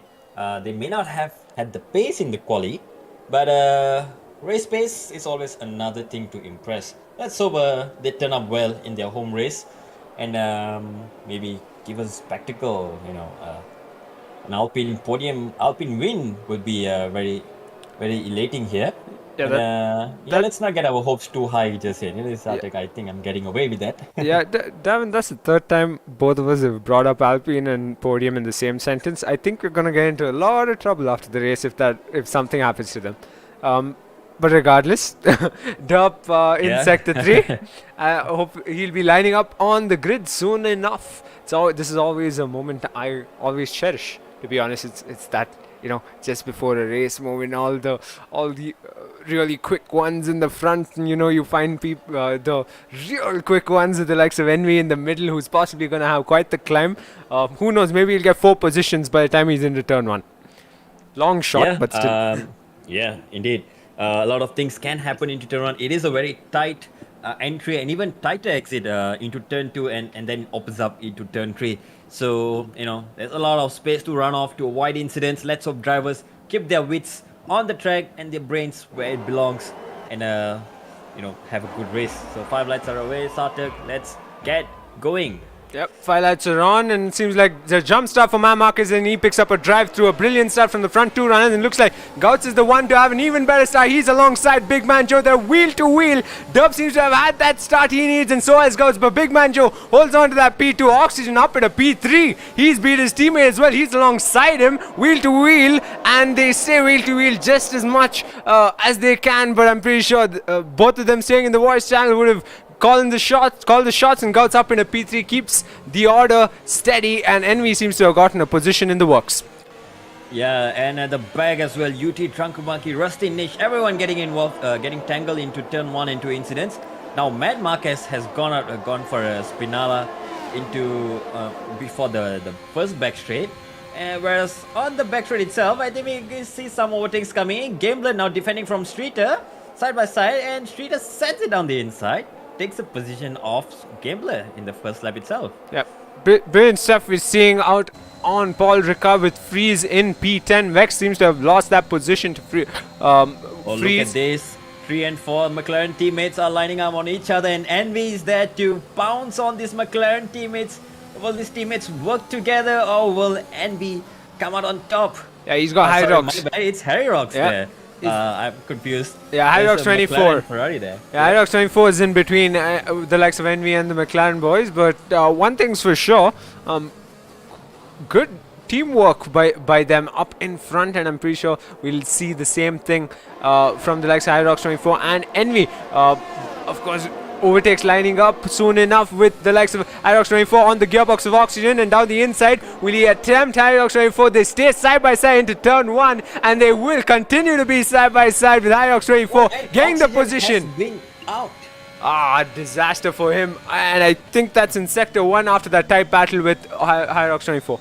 They may not have had the pace in the quali, but race pace is always another thing to impress. Let's hope they turn up well in their home race and maybe give us spectacle. An Alpine win would be very, very elating here. Yeah, let's not get our hopes too high just yet. I think I'm getting away with that. Yeah, Davin, that's the third time both of us have brought up Alpine and podium in the same sentence. I think we're gonna get into a lot of trouble after the race if something happens to them. But regardless, Derp in Sector 3. I hope he'll be lining up on the grid soon enough. This is always a moment I always cherish. To be honest, it's that, just before a race moment, all the really quick ones in the front, and you find people, the real quick ones with the likes of Envy in the middle, who's possibly going to have quite the climb. Who knows, maybe he'll get 4 positions by the time he's into turn 1. Long shot, but still. Yeah, indeed. A lot of things can happen into turn 1. It is a very tight entry and even tighter exit into turn 2 and then opens up into turn 3. So, there's a lot of space to run off to avoid incidents. Let's hope drivers keep their wits on the track and their brains where it belongs and, have a good race. So 5 lights are away, Sartak. Let's get going. Yep, 5 lights are on, and it seems like the jump start for Marquez, and he picks up a drive through a brilliant start from the front 2 runners, and looks like Gouts is the one to have an even better start. He's alongside Big Man Joe. They're wheel to wheel. Dub seems to have had that start he needs, and so has Gouts, but Big Man Joe holds on to that P2. Oxygen up at a P3. He's beat his teammate as well. He's alongside him, wheel to wheel, and they stay wheel to wheel just as much as they can, but I'm pretty sure both of them staying in the voice channel would have call the shots, and Gouts up in a P3 keeps the order steady, and Envy seems to have gotten a position in the works. Yeah, and at the back as well, UT, Trunkumaki, Rusty, Nish, everyone getting involved, getting tangled into turn 1 into incidents. Now Mad Marquez has gone for a Spinala into before the first back straight. Whereas on the back straight itself, I think we can see some overtakes coming in. Gambler now defending from Streeter, side by side, and Streeter sets it down the inside. Takes a position off Gambler in the first lap itself. Yep. Brilliant stuff we're seeing out on Paul Ricard with Freeze in P10. Vex seems to have lost that position to Freeze. Look at this. 3 and 4 McLaren teammates are lining up on each other, and Envy is there to bounce on these McLaren teammates. Will these teammates work together, or will Envy come out on top? Yeah, he's got Hyrox. It's Hyrox there. I'm confused. Yeah, Hyrox 24. Ferrari there. Yeah, Hyrox 24 is in between the likes of Envy and the McLaren boys. But one thing's for sure, good teamwork by them up in front, and I'm pretty sure we'll see the same thing from the likes of Hyrox 24 and Envy. Of course, overtakes lining up soon enough with the likes of Hyrox 24 on the gearbox of Oxygen, and down the inside will he attempt Hyrox 24. They stay side by side into turn 1, and they will continue to be side by side with Hyrox 24 getting the position. Has been out. Disaster for him, and I think that's in sector 1 after that tight battle with Hyrox 24.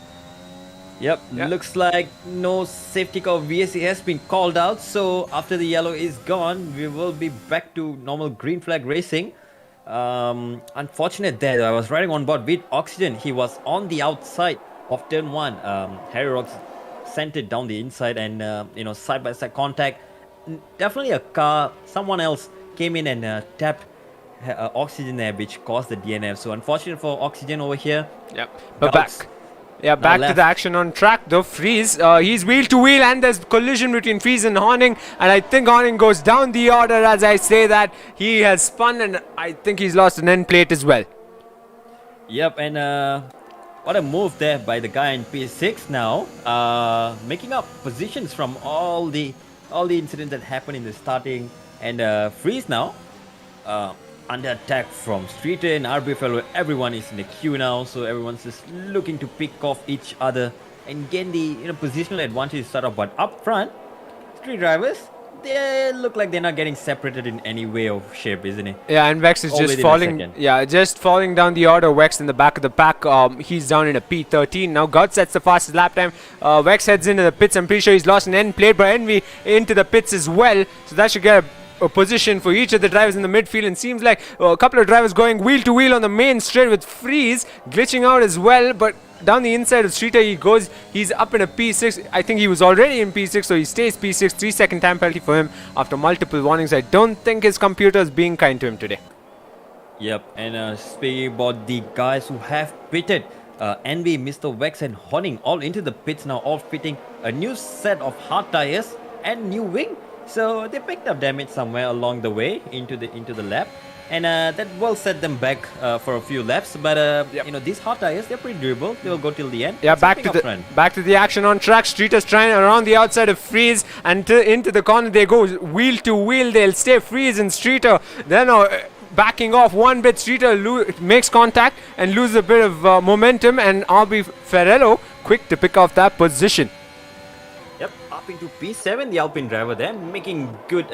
Yep, looks like no safety car VSC has been called out, so after the yellow is gone, we will be back to normal green flag racing. Unfortunate there, I was riding on board with Oxygen. He was on the outside of turn 1. Harry Rocks sent it down the inside, and side by side contact. Definitely a car, someone else came in and tapped oxygen there, which caused the DNF. So unfortunate for oxygen over here. Yep. But Gauts back. Yeah, now back to left. the action on track though. Freeze, he's wheel to wheel and there's collision between Freeze and Horning. And I think Horning goes down the order as I say that. He has spun and I think he's lost an end plate as well. Yep, and what a move there by the guy in P6 now, making up positions from all the incidents that happened in the starting, and Freeze now under attack from Streeter and RB Fellow. Everyone is in the queue now, so everyone's just looking to pick off each other and gain the positional advantage to start off. But up front, Street drivers, they look like they're not getting separated in any way or shape, isn't it? Yeah, and Vex is All just within a falling. second. Yeah, just falling down the order. Vex in the back of the pack. He's down in a P13 now. God sets the fastest lap time. Vex heads into the pits. I'm pretty sure he's lost an end plate, but Envy into the pits as well. So that should get a position for each of the drivers in the midfield, and seems like a couple of drivers going wheel to wheel on the main straight with Freeze glitching out as well. But down the inside of Streeter he goes. He's up in a P6. I think he was already in P6, so he stays P6. 3-second time penalty for him after multiple warnings. I don't think his computer is being kind to him today. Yep, and speaking about the guys who have pitted, Envy, Mr. Vex, and Horning all into the pits now, all fitting a new set of hard tires and new wing. So they picked up damage somewhere along the way into the lap, and that will set them back for a few laps. But these hard tires, they're pretty durable. They will go till the end. Yeah, So back pick to up the front. back to the action on track. Streeter's trying around the outside of Freeze and into the corner they go. Wheel to wheel, they'll stay Freeze and Streeter. Then backing off one bit, Streeter makes contact and loses a bit of momentum, and RB Ferrello quick to pick off that position. Yep, up into P7, the Alpine driver there, making good,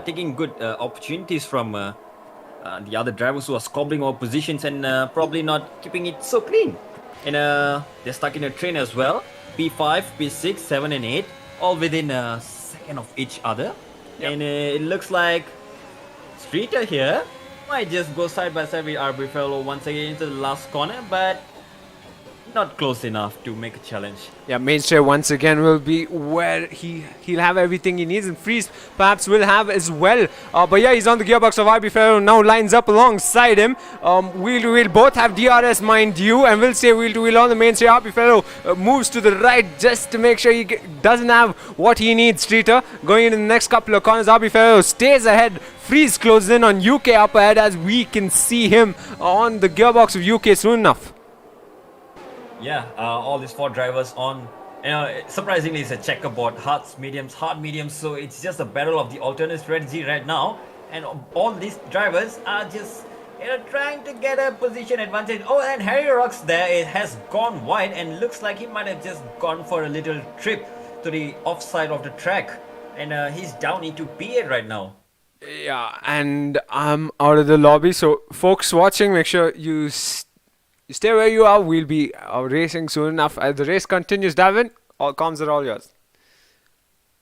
taking good opportunities from the other drivers who are squabbling over positions and probably not keeping it so clean. And they're stuck in a train as well. P5, P6, 7 and 8, all within a second of each other. Yep. And it looks like Streeter here might just go side by side with RB Fellow once again into the last corner, but not close enough to make a challenge. Yeah, Mainstay once again will be where he'll have everything he needs, and Freeze perhaps will have as well. But yeah, he's on the gearbox of RB Ferro, now lines up alongside him. Wheel to wheel, both have DRS mind you, and we'll say wheel to wheel on the Mainstay. RB Ferro moves to the right just to make sure he doesn't have what he needs. Streeter going into the next couple of corners. RB Ferro stays ahead. Freeze closes in on UK up ahead as we can see him on the gearbox of UK soon enough. Yeah, all these four drivers on, surprisingly it's a checkerboard, hards, mediums, hard, mediums, so it's just a battle of the alternate strategy right now, and all these drivers are just trying to get a position advantage. Oh, and Harry Rocks there, it has gone wide and looks like he might have just gone for a little trip to the offside of the track, and he's down into P8 right now. Yeah, and I'm out of the lobby, so folks watching, make sure you stay where you are. We'll be racing soon enough. As the race continues, Davin, all comms are all yours.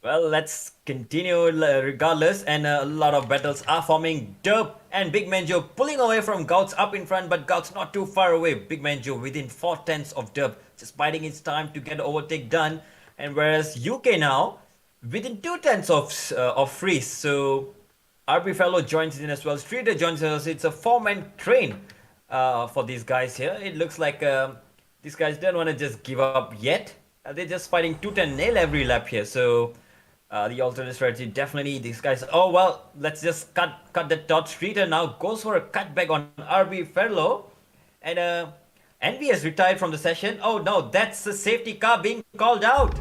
Well, let's continue regardless, and a lot of battles are forming. Derp and Big Manjo pulling away from Gauts up in front, but Gauts not too far away. Big Manjo within 4/10 of Derp, just biding its time to get the overtake done. And whereas UK now within 2/10 of Freeze, so RB Fellow joins in as well. Streeter joins us. It's a 4-man train for these guys here. It looks like these guys don't want to just give up yet. They're just fighting tooth and nail every lap here. So the alternate strategy, definitely these guys. Oh well, let's just cut the dot. Streeter now goes for a cutback on RB Ferlo, and Envy has retired from the session. Oh no, that's the safety car being called out.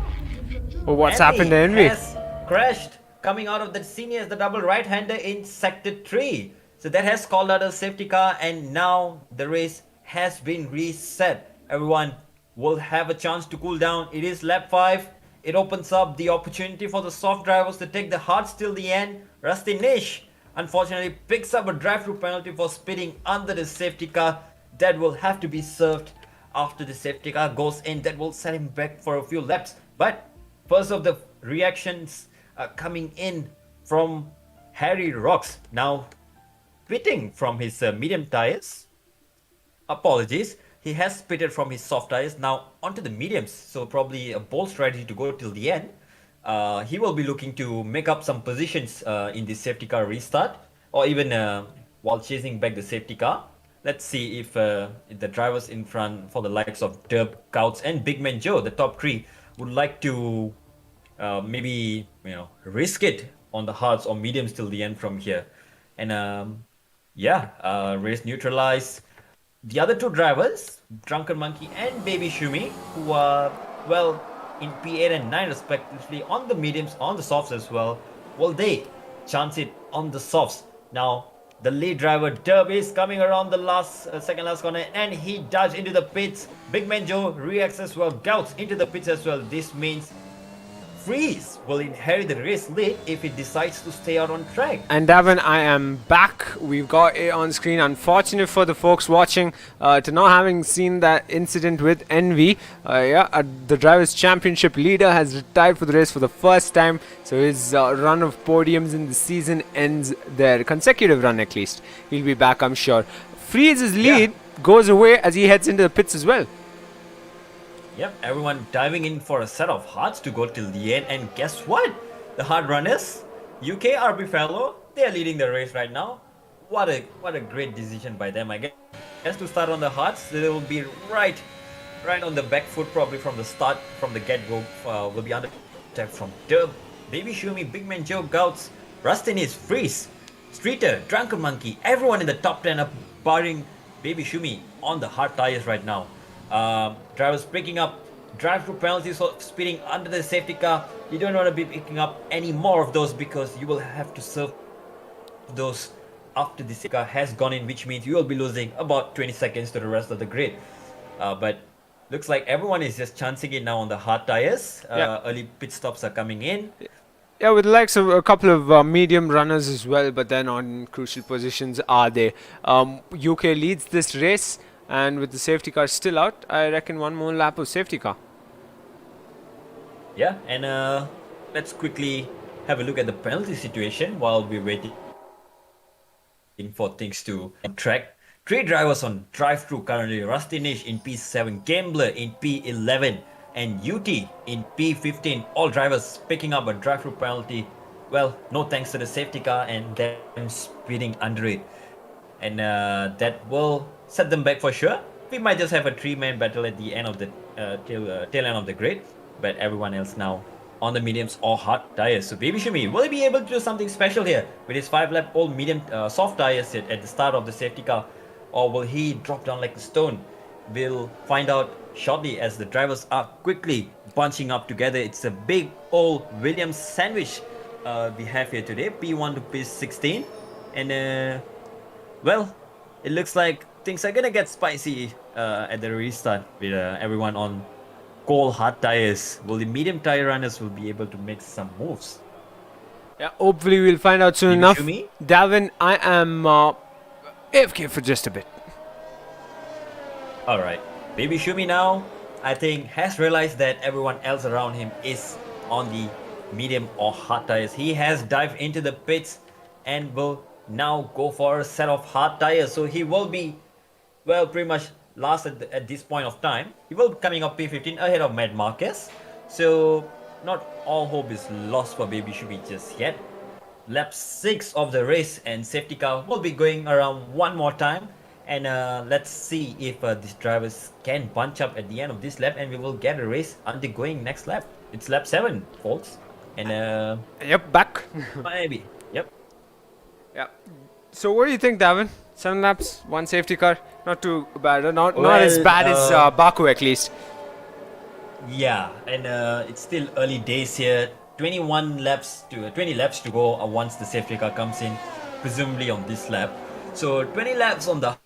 Well, what's happened to Envy? Has crashed coming out of the seniors, the double right-hander in sector 3. So that has called out a safety car, and now the race has been reset. Everyone will have a chance to cool down. It is lap 5. It opens up the opportunity for the soft drivers to take the hards till the end. Rusty Nish unfortunately picks up a drive-through penalty for speeding under the safety car. That will have to be served after the safety car goes in. That will set him back for a few laps. But first of the reactions coming in from Harry Rocks. Now pitting from his medium tires. Apologies. He has pitted from his soft tires now onto the mediums. So probably a bold strategy to go till the end. He will be looking to make up some positions in the safety car restart. or even while chasing back the safety car. Let's see if the drivers in front for the likes of Derb, Couts, and Big Man Joe, the top three, would like to maybe risk it on the hards or mediums till the end from here, and race neutralized. The other two drivers, Drunken Monkey and Baby Shumi, who are well in P8 and 9 respectively on the mediums, on the softs as well. Well, they chance it on the softs. Now, the lead driver Derb is coming around the second last corner, and he dodged into the pits. Big Man Joe reacts as well, gouts into the pits as well. This means Freeze will inherit the race lead if he decides to stay out on track. And Davin, I am back. We've got it on screen. Unfortunate for the folks watching to not having seen that incident with Envy. The Drivers' Championship leader has retired for the race for the first time. So his run of podiums in the season ends there. Consecutive run at least. He'll be back, I'm sure. Freeze's lead goes away as he heads into the pits as well. Yep, everyone diving in for a set of hearts to go till the end, and guess what? The hard runners, UK RB fellow, they are leading the race right now. What a great decision by them, I guess. To start on the hearts, they will be right on the back foot probably from the start, from the get-go. Will be under attack from Derb, Baby Shumi, Big Man Joe, Gouts, Rustinis, Freeze, Streeter, Drunken Monkey, everyone in the top 10 are barring Baby Shumi on the hard tires right now. Drivers picking up drive-through penalties for speeding under the safety car. You don't want to be picking up any more of those because you will have to serve those after the safety car has gone in, which means you will be losing about 20 seconds to the rest of the grid. But looks like everyone is just chancing it now on the hard tires. Early pit stops are coming in. Yeah, with the likes of a couple of medium runners as well, but then on crucial positions are they. UK leads this race. And with the safety car still out, I reckon one more lap of safety car. Yeah, and let's quickly have a look at the penalty situation while we're waiting for things to track. 3 drivers on drive-through currently. Rusty Nish in P7, Gambler in P11, and UT in P15. All drivers picking up a drive-through penalty. Well, no thanks to the safety car and them speeding under it. And that will set them back for sure. We might just have a 3-man battle at the end of the tail end of the grid, but everyone else now on the mediums or hard tires. So Baby Shumi, will he be able to do something special here with his 5-lap old medium soft tires at the start of the safety car, or will he drop down like a stone? We'll find out shortly as the drivers are quickly bunching up together. It's a big old Williams sandwich we have here today, P1 to P16, and well, it looks like things are gonna get spicy at the restart with everyone on cold hard tires. Will the medium tire runners will be able to make some moves? Yeah, hopefully we'll find out soon enough. Shumi? Davin, I am AFK for just a bit. Alright, Baby Shumi now, I think, has realized that everyone else around him is on the medium or hard tires. He has dived into the pits and will now go for a set of hard tires. So he will be, well, pretty much last at this point of time. He will be coming up P15 ahead of Mad Marquez. So not all hope is lost for Baby Shumi just yet. Lap 6 of the race, and safety car will be going around one more time. And let's see if these drivers can bunch up at the end of this lap, and we will get a race undergoing next lap. It's lap 7, folks. And Yep, back. maybe. Yep. Yeah. So what do you think, Davin? 7 laps, 1 safety car. Not too bad. Not as bad as Baku at least. Yeah, and it's still early days here. 20 laps to go once the safety car comes in, presumably on this lap. So 20 laps on the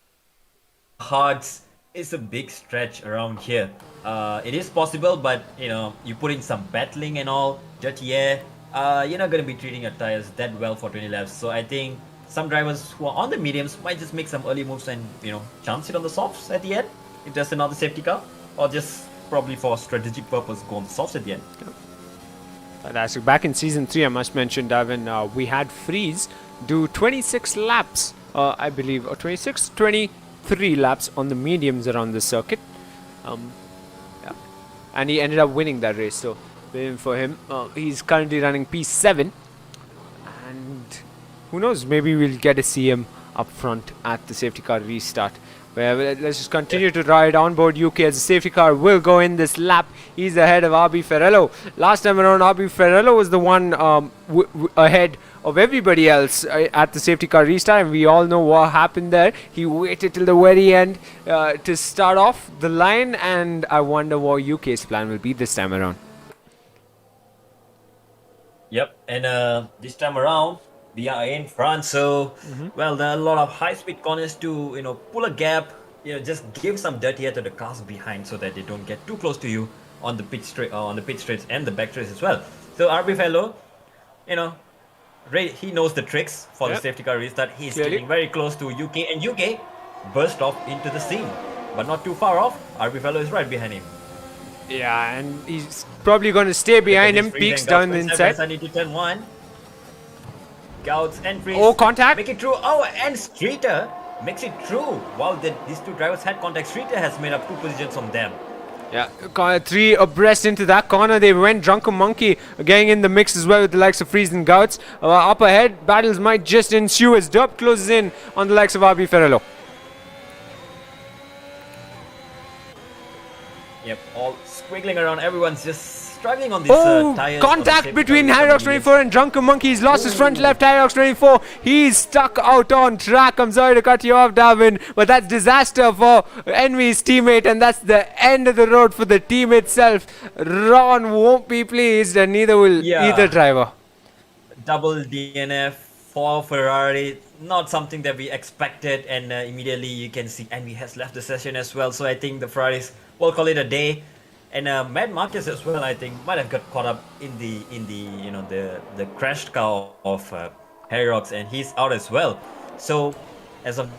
hards is a big stretch around here. It is possible, but you put in some battling and all, dirty air. You're not going to be treating your tires that well for 20 laps. So I think some drivers who are on the mediums might just make some early moves and chance it on the softs at the end if there's another safety car, or just probably for strategic purpose go on the softs at the end. Fantastic. Back in season 3, I must mention, Davin, we had Freeze do 26 laps, I believe, or 23 laps on the mediums around the circuit. And he ended up winning that race, so win for him. He's currently running P7. And who knows, maybe we'll get to see him up front at the safety car restart. Well, let's just continue to ride on board UK as the safety car will go in this lap. He's ahead of RB Ferrello. Last time around, RB Ferrello was the one ahead of everybody else at the safety car restart, and we all know what happened there. He waited till the very end to start off the line, and I wonder what UK's plan will be this time around. Yep, and this time around we are in front, so well, there are a lot of high-speed corners to pull a gap, just give some dirt here to the cars behind so that they don't get too close to you on the pit straights and the back straights as well. So RB Fellow, he knows the tricks for the safety car restart. He's getting very close to UK, and UK burst off into the scene, but not too far off. RB Fellow is right behind him. Yeah, and he's probably going to stay behind him. Peaks down the inside. I need to turn one. Gouts and freeze. Oh, contact. Make it through. Oh, and Streeter makes it through. Wow, these two drivers had contact. Streeter has made up 2 positions from them. Yeah, 3 abreast into that corner. They went Drunken Monkey getting in the mix as well with the likes of Freeze and Gouts. Up ahead, battles might just ensue as Dub closes in on the likes of RB Ferrello. Yep, all squiggling around. Everyone's just struggling on these tires. Contact between Hyrox 24 and Drunken Monkey. He's lost his front left. Hyrox 24, he's stuck out on track. I'm sorry to cut you off, Darwin, but that's disaster for Envy's teammate, and that's the end of the road for the team itself. Ron won't be pleased, and neither will either driver. Double DNF for Ferrari. Not something that we expected, and immediately you can see Envy has left the session as well. So I think the Ferraris will call it a day. And Matt Marquez as well, I think, might have got caught up in the crashed car of Hyrox, and he's out as well. So as of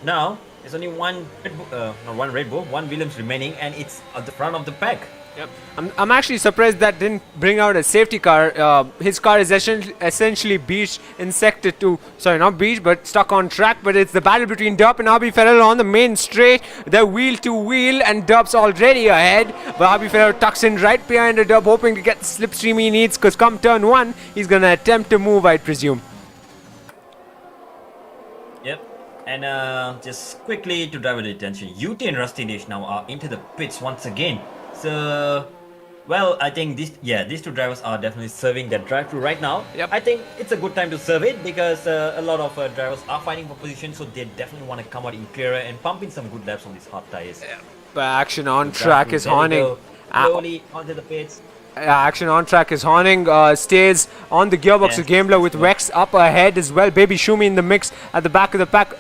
now, there's only one Red Bull, one Williams remaining, and it's at the front of the pack. Yep. I'm actually surprised that didn't bring out a safety car. His car is essentially beached in sector 2. Sorry, not beached, but stuck on track. But it's the battle between Dub and RB Ferrello on the main straight. They're wheel to wheel, and Dub's already ahead. But RB Ferrello tucks in right behind the Dub, hoping to get the slipstream he needs, because come turn 1, he's going to attempt to move, I presume. Yep. And just quickly to drive the attention, UT and Rusty Dish now are into the pits once again. So, well, I think these two drivers are definitely serving that drive-through right now. Yep. I think it's a good time to serve it, because a lot of drivers are fighting for position, so they definitely want to come out in clearer and pump in some good laps on these hard tires. Yeah. But action on track is horning. Slowly onto the pits. Action on track is horning. Stays on the gearbox of Gambler with Wex up ahead as well. Baby Shumi in the mix at the back of the pack.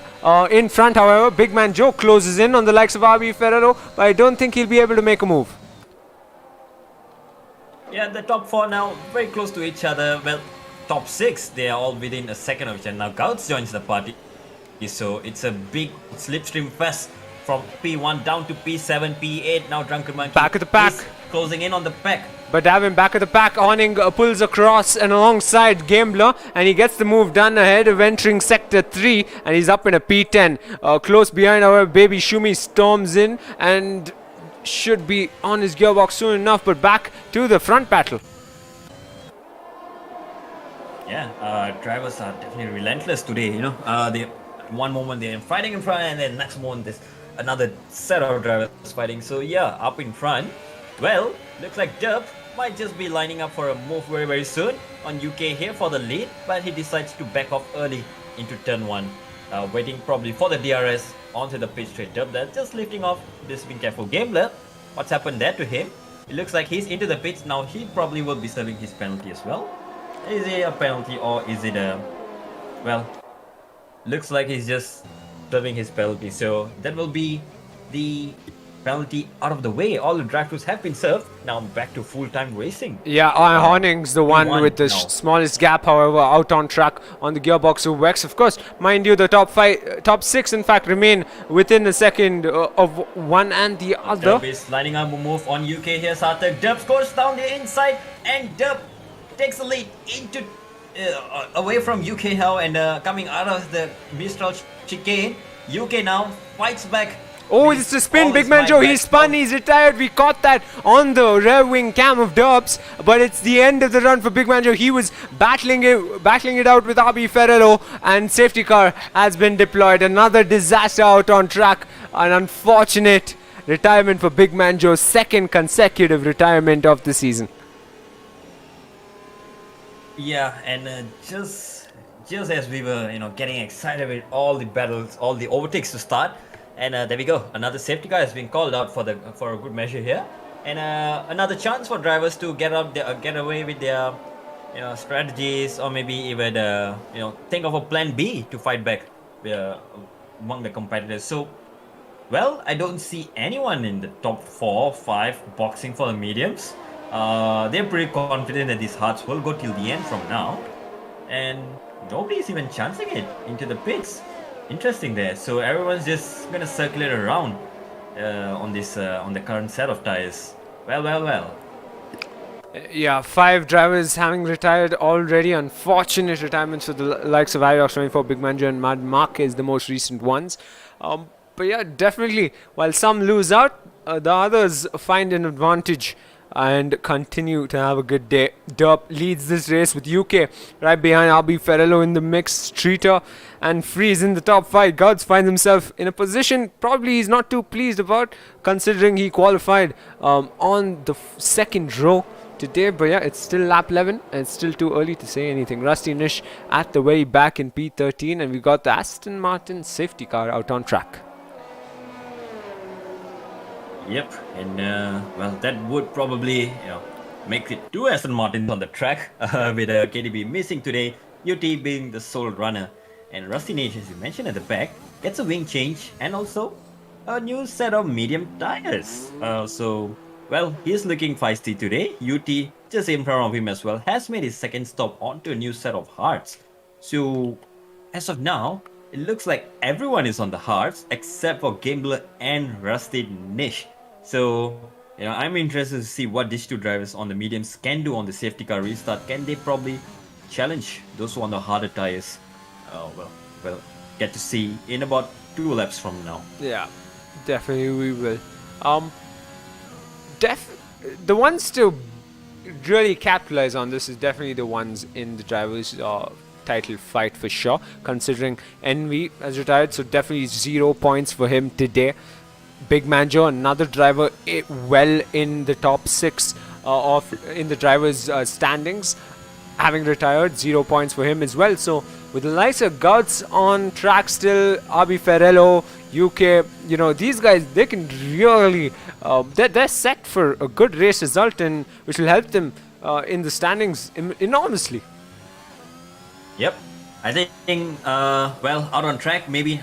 In front, however, Big Man Joe closes in on the likes of RB Ferrero, but I don't think he'll be able to make a move. Yeah, the top 4 now very close to each other. Well, top 6, they are all within a second of each other. Now Gouts joins the party, so it's a big slipstream fest from P1 down to P7, P8. Now Drunken Monkey back of the pack, closing in on the pack. But Davin back of the pack, Awning pulls across and alongside Gambler, and he gets the move done ahead of entering sector 3, and he's up in a P10. Close behind our Baby Shumi storms in and should be on his gearbox soon enough, but back to the front battle. Yeah, drivers are definitely relentless today. They one moment they're fighting in front, and then next moment there's another set of drivers fighting. So yeah, up in front. Well, looks like Dub might just be lining up for a move very, very soon on UK here for the lead, but he decides to back off early into turn 1, waiting probably for the DRS onto the pit straight. Dub there just lifting off, just being careful. Gambler, what's happened there to him? It looks like he's into the pits now. He probably will be serving his penalty as well. Is it a penalty, or is it a... Well, looks like he's just serving his penalty, so that will be the penalty out of the way. All the drive-throughs have been served. Now back to full-time racing. Yeah, Horning's the one with the smallest gap, however, out on track on the gearbox of Wex. Of course, mind you, the top 6 in fact remain within a second of one and the other. Dub is lining up a move on UK here, Sarthak. Dub scores down the inside, and Dub takes the lead into away from UK now, and coming out of the Mistral chicane. UK now fights back. Oh, it's a spin. all Big his Man might Joe, he back. spun, he's retired. We caught that on the rear wing cam of Derbs, but it's the end of the run for Big Man Joe. He was battling it out with RB Ferrero, and safety car has been deployed. Another disaster out on track. An unfortunate retirement for Big Man Joe's second consecutive retirement of the season. Yeah, and just as we were, getting excited with all the battles, all the overtakes to start, and there we go. Another safety car has been called out for a good measure here, and another chance for drivers to get away with their, strategies, or maybe even think of a plan B to fight back among the competitors. So, well, I don't see anyone in the top 4 or 5 boxing for the mediums. They're pretty confident that these hearts will go till the end from now, and nobody's even chancing it into the pits. Interesting there. So everyone's just gonna circulate around on the current set of tires. Well. Yeah, 5 drivers having retired already. Unfortunate retirements for the likes of Irox 24, Big Manja, and Mad Marquez, the most recent ones. But yeah, definitely, while some lose out, the others find an advantage and continue to have a good day. Derp leads this race with UK right behind RB Ferrello in the mix. Streeter and Freeze in the top 5. Guards finds himself in a position probably he's not too pleased about, considering he qualified on the second row today. But yeah, it's still lap 11 and it's still too early to say anything. Rusty Nish at the very back in P13, and we got the Aston Martin safety car out on track. Yep, and well, that would probably make it 2 Aston Martins on the track, with KDB missing today, UT being the sole runner, and Rusty Nage, as you mentioned at the back, gets a wing change and also a new set of medium tires. So, well, he's looking feisty today. UT, just in front of him as well, has made his second stop onto a new set of hards. So, as of now, it looks like everyone is on the hards except for Gambler and Rusty Nish. So, I'm interested to see what these 2 drivers on the mediums can do on the safety car restart. Can they probably challenge those who are on the harder tires? Well, get to see in about 2 laps from now. Yeah, definitely we will. The ones to really capitalize on this is definitely the ones in the drivers' title fight for sure, considering Envy has retired, so definitely 0 points for him today. Big Manjo, another driver well in the top 6 in the drivers' standings, having retired, 0 points for him as well. So with the likes of Guts on track still, RB Ferrello, UK, these guys, they can really, they're set for a good race result, and which will help them in the standings enormously. Yep, I think, well, out on track, maybe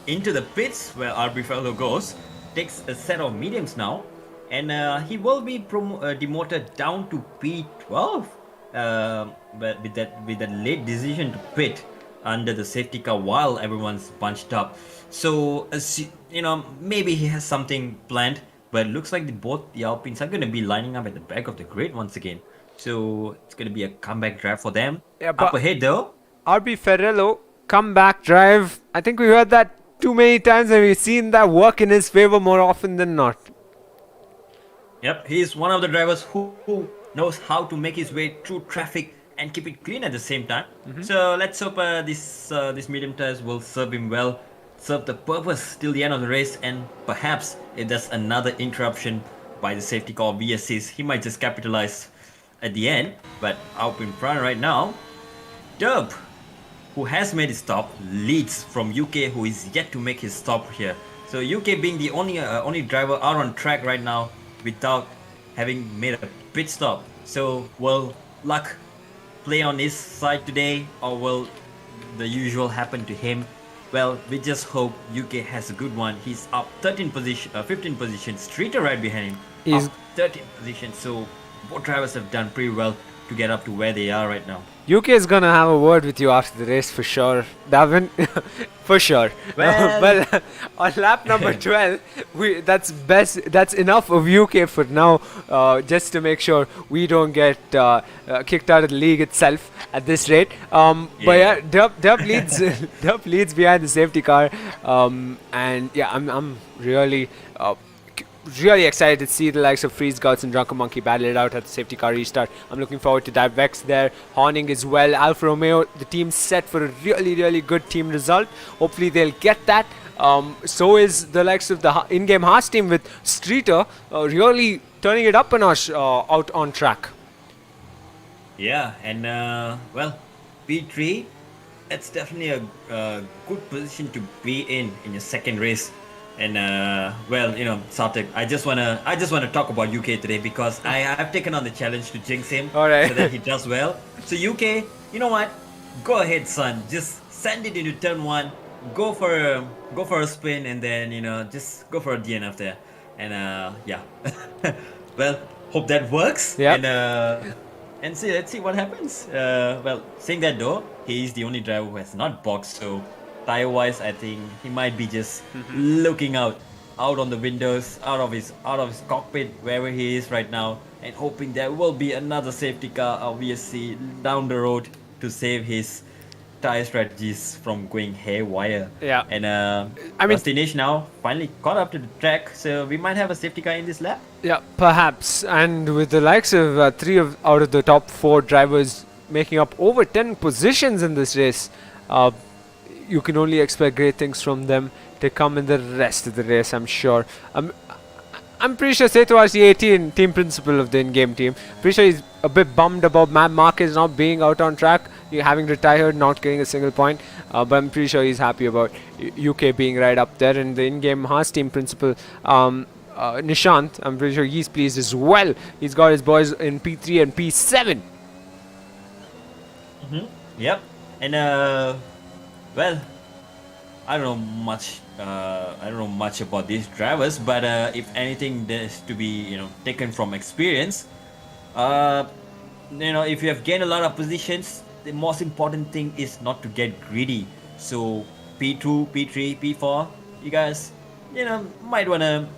into the pits where RB Ferrello goes, takes a set of mediums now, and he will be demoted down to P12, but with that late decision to pit under the safety car while everyone's bunched up. So, maybe he has something planned, but it looks like both the Alpines are going to be lining up at the back of the grid once again. So, it's going to be a comeback drive for them. Yeah, up ahead though, RB Ferrello, comeback drive. I think we heard that too many times, and we've seen that work in his favor more often than not. Yep, he's one of the drivers who knows how to make his way through traffic and keep it clean at the same time. So let's hope this medium tires will serve him well, serve the purpose till the end of the race, and perhaps if there's another interruption by the safety car VSCs, he might just capitalize at the end. But up in front right now, Derp, who has made his stop, leads from UK, who is yet to make his stop here. So UK being the only driver out on track right now without having made a pit stop. So will luck play on his side today, or will the usual happen to him? Well, we just hope UK has a good one. He's up 15 positions. Streeter right behind him, He's up 13 positions. So both drivers have done pretty well to get up to where they are right now. UK is gonna have a word with you after the race for sure, Davin. For sure. Well- Well, on lap number 12, that's enough of UK for now, just to make sure we don't get kicked out of the league itself at this rate. But yeah, Dub leads Dub leads behind the safety car, and yeah, I'm really. Really excited to see the likes of Freeze Guts and Drunken Monkey battle it out at the safety car restart. I'm looking forward to that. Vex there, Horning as well. Alfa Romeo, the team's set for a really good team result. Hopefully they'll get that. So is the likes of the in-game Haas team with Streeter really turning it up a notch out on track. Yeah, and well, P3, that's definitely a good position to be in your second race. And well, you know, Sarthak, I just wanna talk about UK today because I've taken on the challenge to jinx him Alright. so that he does well. So UK, you know what? Go ahead, son. Just send it into turn 1. Go for a spin, and then just go for a DNF there. And yeah, well, hope that works. Yep. And let's see what happens. Well, saying that though, he is the only driver who has not boxed, so tire-wise, I think he might be just looking out on the windows, out of his cockpit, wherever he is right now, and hoping there will be another safety car, obviously, down the road to save his tire strategies from going haywire. Yeah. And I mean, Dinesh now finally caught up to the track, so we might have a safety car in this lap. yeah, perhaps. And with the likes of out of the top 4 drivers making up over 10 positions in this race, you can only expect great things from them to come in the rest of the race, I'm sure. I'm pretty sure Setuar's the 18 team principal of the in-game team. Pretty sure he's a bit bummed about Matt Marquez not being out on track, having retired, not getting a single point. But I'm pretty sure he's happy about UK being right up there. And the in-game Haas team principal, Nishant, I'm pretty sure he's pleased as well. He's got his boys in P3 and P7. Yep. And well, I don't know much. I don't know much about these drivers, but if anything, there's to be taken from experience. If you have gained a lot of positions, the most important thing is not to get greedy. So P2, P3, P4, you guys, might wanna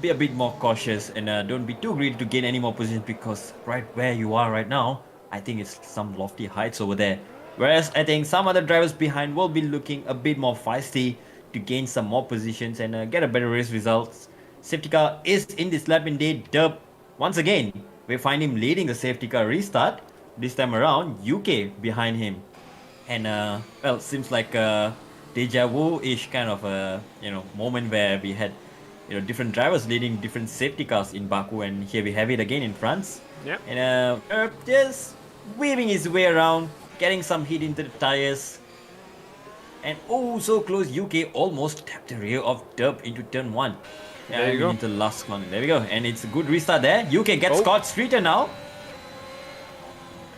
be a bit more cautious and don't be too greedy to gain any more positions, because right where you are right now, I think it's some lofty heights over there. Whereas I think some other drivers behind will be looking a bit more feisty to gain some more positions and get a better race results. Safety car is in this lap indeed. Dub, once again, we find him leading the safety car restart. This time around, UK behind him. And well, seems like a deja vu-ish kind of a moment where we had different drivers leading different safety cars in Baku, and here we have it again in France. Yep. And just weaving his way around, getting some heat into the tires. And oh, so close, UK almost tapped the rear of Dub into turn 1. There you go. Into the last one. There we go. And it's a good restart there. UK gets caught. Streeter now.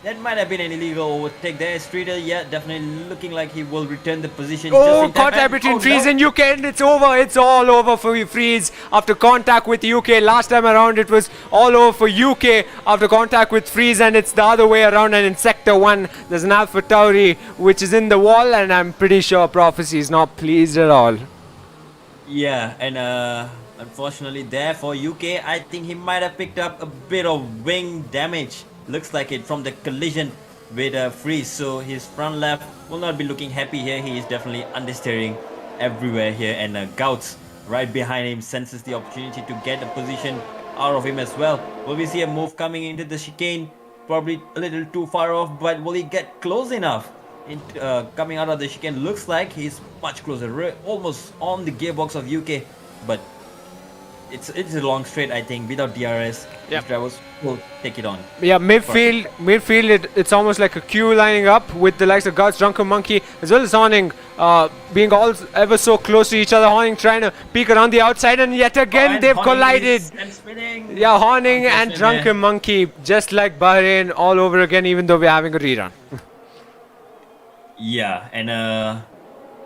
That might have been an illegal overtake there. Streeter, yeah, definitely looking like he will return the position. Oh, contact between Freeze and UK, and it's over. It's all over for Freeze after contact with UK. Last time around, it was all over for UK after contact with Freeze, and it's the other way around. And in Sector 1, there's an Alpha Tauri which is in the wall, and I'm pretty sure Prophecy is not pleased at all. Yeah, and unfortunately there for UK, I think he might have picked up a bit of wing damage. Looks like it from the collision with Freeze, so his front left will not be looking happy here. He is definitely understeering everywhere here, and Gouts right behind him senses the opportunity to get a position out of him as well. Will we see a move coming into the chicane? Probably a little too far off, but will he get close enough? Coming out of the chicane, looks like he's much closer, almost on the gearbox of UK, but it's a long straight. I think without DRS, these drivers will take it on. Yeah, midfield, it's almost like a queue lining up with the likes of Guts, Drunken Monkey, as well as Horning, being all ever so close to each other. Horning trying to peek around the outside, and yet again they've collided. Yeah, Horning and Drunken Monkey, just like Bahrain, all over again, even though we're having a rerun. Yeah, and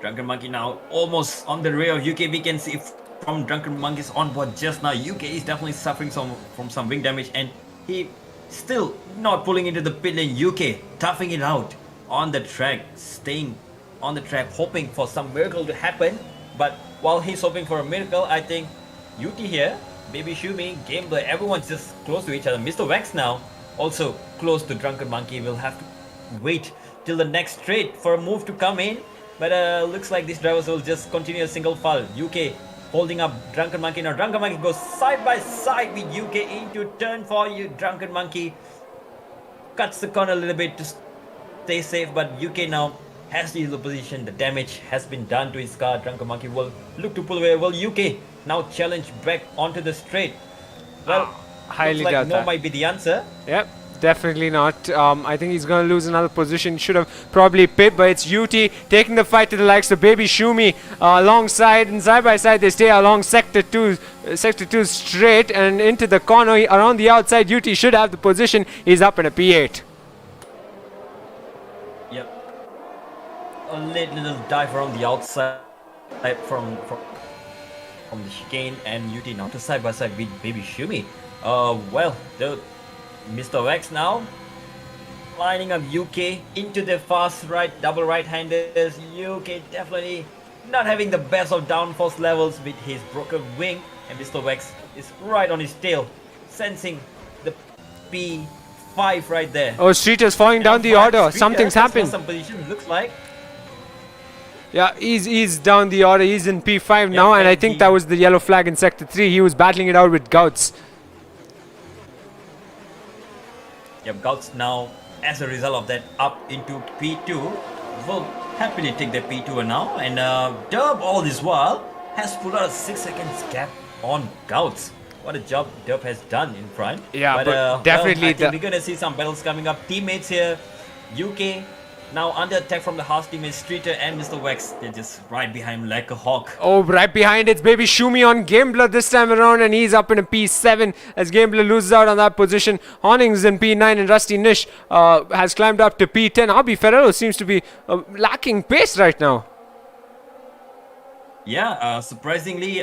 Drunken Monkey now almost on the rear of UK. We can see from Drunken Monkey's onboard just now, UK is definitely suffering from some wing damage, and he still not pulling into the pit lane. UK toughing it out on the track, staying on the track, hoping for some miracle to happen. But while he's hoping for a miracle, I think UT here, Baby Shumi, Gameplay, everyone's just close to each other. Mr. Wax now also close to Drunken Monkey. Will have to wait till the next straight for a move to come in. But looks like these drivers will just continue a single file. UK holding up Drunken Monkey. Now Drunken Monkey goes side by side with UK into turn for you. Drunken Monkey cuts the corner a little bit to stay safe, but UK now has the yellow position. The damage has been done to his car. Drunken Monkey will look to pull away. Well, UK now challenge back onto the straight. Well, highly looks like doubt no that. might be the answer. Yep, definitely not. I think he's going to lose another position. Should have probably pit, but it's UT taking the fight to the likes of Baby Shumi alongside, and side by side they stay along sector 2 straight and into the corner around the outside. UT should have the position. He's up in a P8. Yep. A late little dive around the outside from the chicane, and UT now to side by side with Baby Shumi. Well, the Mr. Wax now lining up UK into the fast right, double right-handers. UK definitely not having the best of downforce levels with his broken wing, and Mr. Wax is right on his tail, sensing the P5 right there. Oh, Street is falling down the order. Something's happened. Some position looks like. Yeah, he's down the order. He's in P5 now, and I think that was the yellow flag in Sector 3. He was battling it out with Gouts. Yep, Gouts now, as a result of that, up into P2. Will happily take the P2 now, and Dub all this while has pulled out a 6 seconds gap on Gouts. What a job Dub has done in front. Yeah, but definitely well, I think we're gonna see some battles coming up. Teammates here, UK now under attack from the house teammates, Streeter and Mr. Wax. They're just right behind him like a hawk. Oh, right behind it's Baby Shumi on Gambler this time around, and he's up in a P7 as Gambler loses out on that position. Horning's in P9, and Rusty Nish has climbed up to P10. Abi Ferrero seems to be lacking pace right now. Yeah, surprisingly,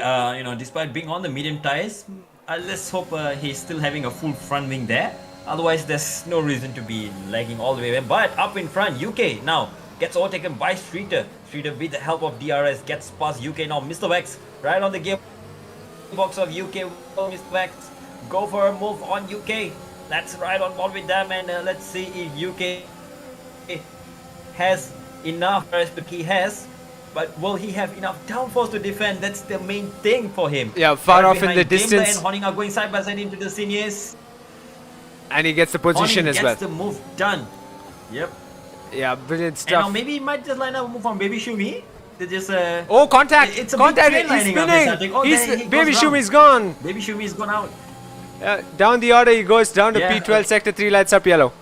despite being on the medium tires, let's hope he's still having a full front wing there. Otherwise, there's no reason to be lagging all the way. But up in front, UK now gets overtaken by Streeter. Streeter, with the help of DRS, gets past UK now. Mr. Wax right on the gearbox of UK. Will Mr. Wax go for a move on UK? That's right on board with them, and let's see if UK has enough as he has. But will he have enough downforce to defend? That's the main thing for him. Yeah, far right off in the distance. And Horning are going side by side into the seniors. And he gets the position as well. Gets the move done. Yep. Yeah, brilliant And stuff. now maybe he might just line up a move on Baby Shumi. They just Oh, contact! It's a Contact! big train He's lining up. spinning! Oh, He's, he Baby goes round. Shumi's gone! Baby Shumi is gone out. Down the order he goes, down to P12, Sector 3, lights up yellow.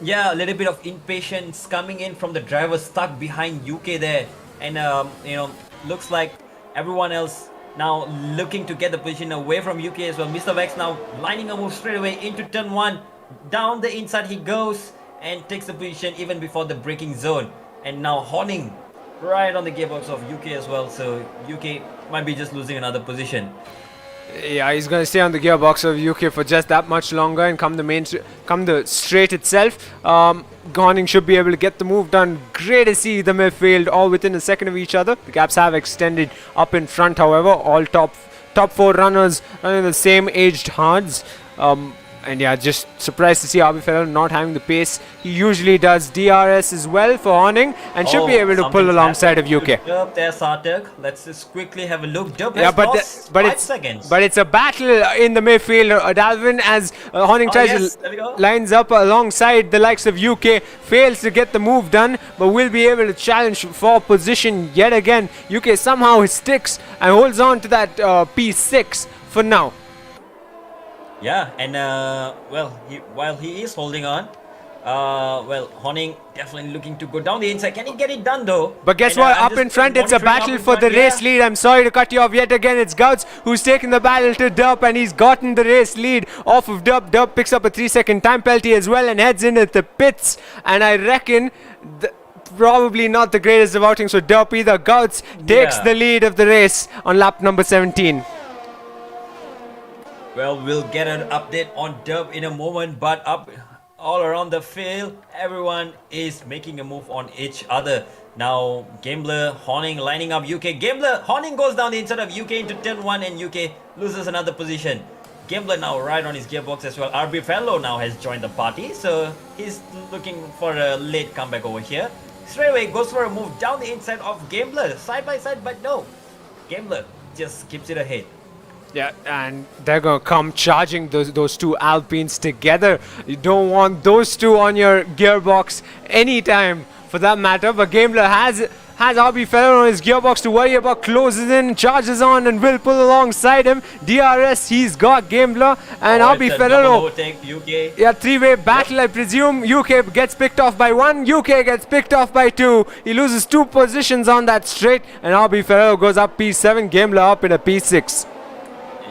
Yeah, a little bit of impatience coming in from the driver stuck behind UK there. And, looks like everyone else now looking to get the position away from UK as well. Mr. Vex now lining a move straight away into turn 1. Down the inside he goes and takes the position even before the braking zone. And now Horning right on the gearbox of UK as well. So UK might be just losing another position. Yeah, he's going to stay on the gearbox of UK for just that much longer, and come the straight itself. Horning should be able to get the move done. Great to see the midfield all within a second of each other. The gaps have extended up in front, however. All top 4 runners running the same aged hards. And yeah, just surprised to see Abi Fellow not having the pace he usually does. DRS as well for Horning, and should be able to pull alongside of UK. Dub there, Sartak. Let's just quickly have a look. Dub Yeah, has lost 5 seconds. But it's a battle in the midfield. Dalvin, as Horning tries to lines up alongside the likes of UK, fails to get the move done, but will be able to challenge for position yet again. UK somehow sticks and holds on to that P6 for now. Yeah, and while he is holding on, Horning definitely looking to go down the inside. Can he get it done though? But guess what? Up in front, it's a battle for the race lead. I'm sorry to cut you off yet again. It's Gouts who's taken the battle to Dub, and he's gotten the race lead off of Dub. Dub picks up a 3-second time penalty as well and heads in at the pits. And I reckon probably not the greatest of outings for Dub either. Gouts takes the lead of the race on lap number 17. Well, we'll get an update on Dub in a moment, but up all around the field, everyone is making a move on each other. Now, Gambler, Horning lining up UK. Gambler, Horning goes down the inside of UK into turn 1 and UK loses another position. Gambler now right on his gearbox as well. RB Fellow now has joined the party, so he's looking for a late comeback over here. Straight away goes for a move down the inside of Gambler, side by side, but no. Gambler just keeps it ahead. Yeah, and they're gonna come charging those two Alpines together. You don't want those two on your gearbox anytime, for that matter. But Gambler has RB Feller on his gearbox to worry about. Closes in, charges on, and will pull alongside him. DRS, he's got Gambler and RB Feller. Yeah, three-way battle, I presume. UK gets picked off by 1. UK gets picked off by 2. He loses 2 positions on that straight, and RB Feller goes up P7. Gambler up in a P6.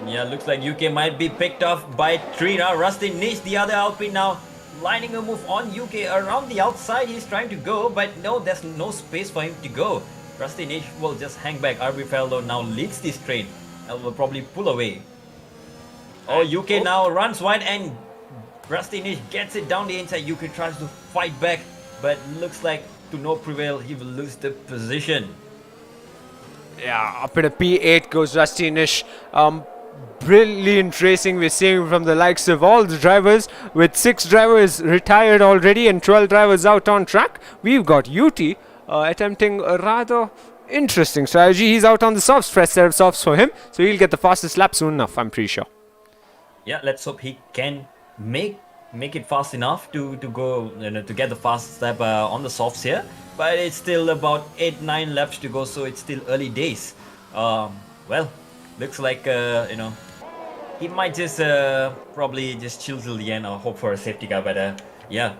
Yeah, looks like UK might be picked off by 3 now. Rusty Niche, the other Alpine now, lining a move on UK around the outside. He's trying to go, but no, there's no space for him to go. Rusty Niche will just hang back. RB Fellow now leads this train and will probably pull away. Oh, UK now runs wide and Rusty Niche gets it down the inside. UK tries to fight back, but looks like to no prevail. He will lose the position. Yeah, up in a P8 goes Rusty Nish. Brilliant racing we're seeing from the likes of all the drivers, with 6 drivers retired already and 12 drivers out on track. We've got UT attempting a rather interesting strategy. He's out on the softs, fresh set of softs for him, so he'll get the fastest lap soon enough, I'm pretty sure. Yeah, let's hope he can make it fast enough to go, to get the fastest lap on the softs here. But it's still about 8-9 laps to go, so it's still early days. Well, looks like he might just probably just chill till the end or hope for a safety car. But yeah,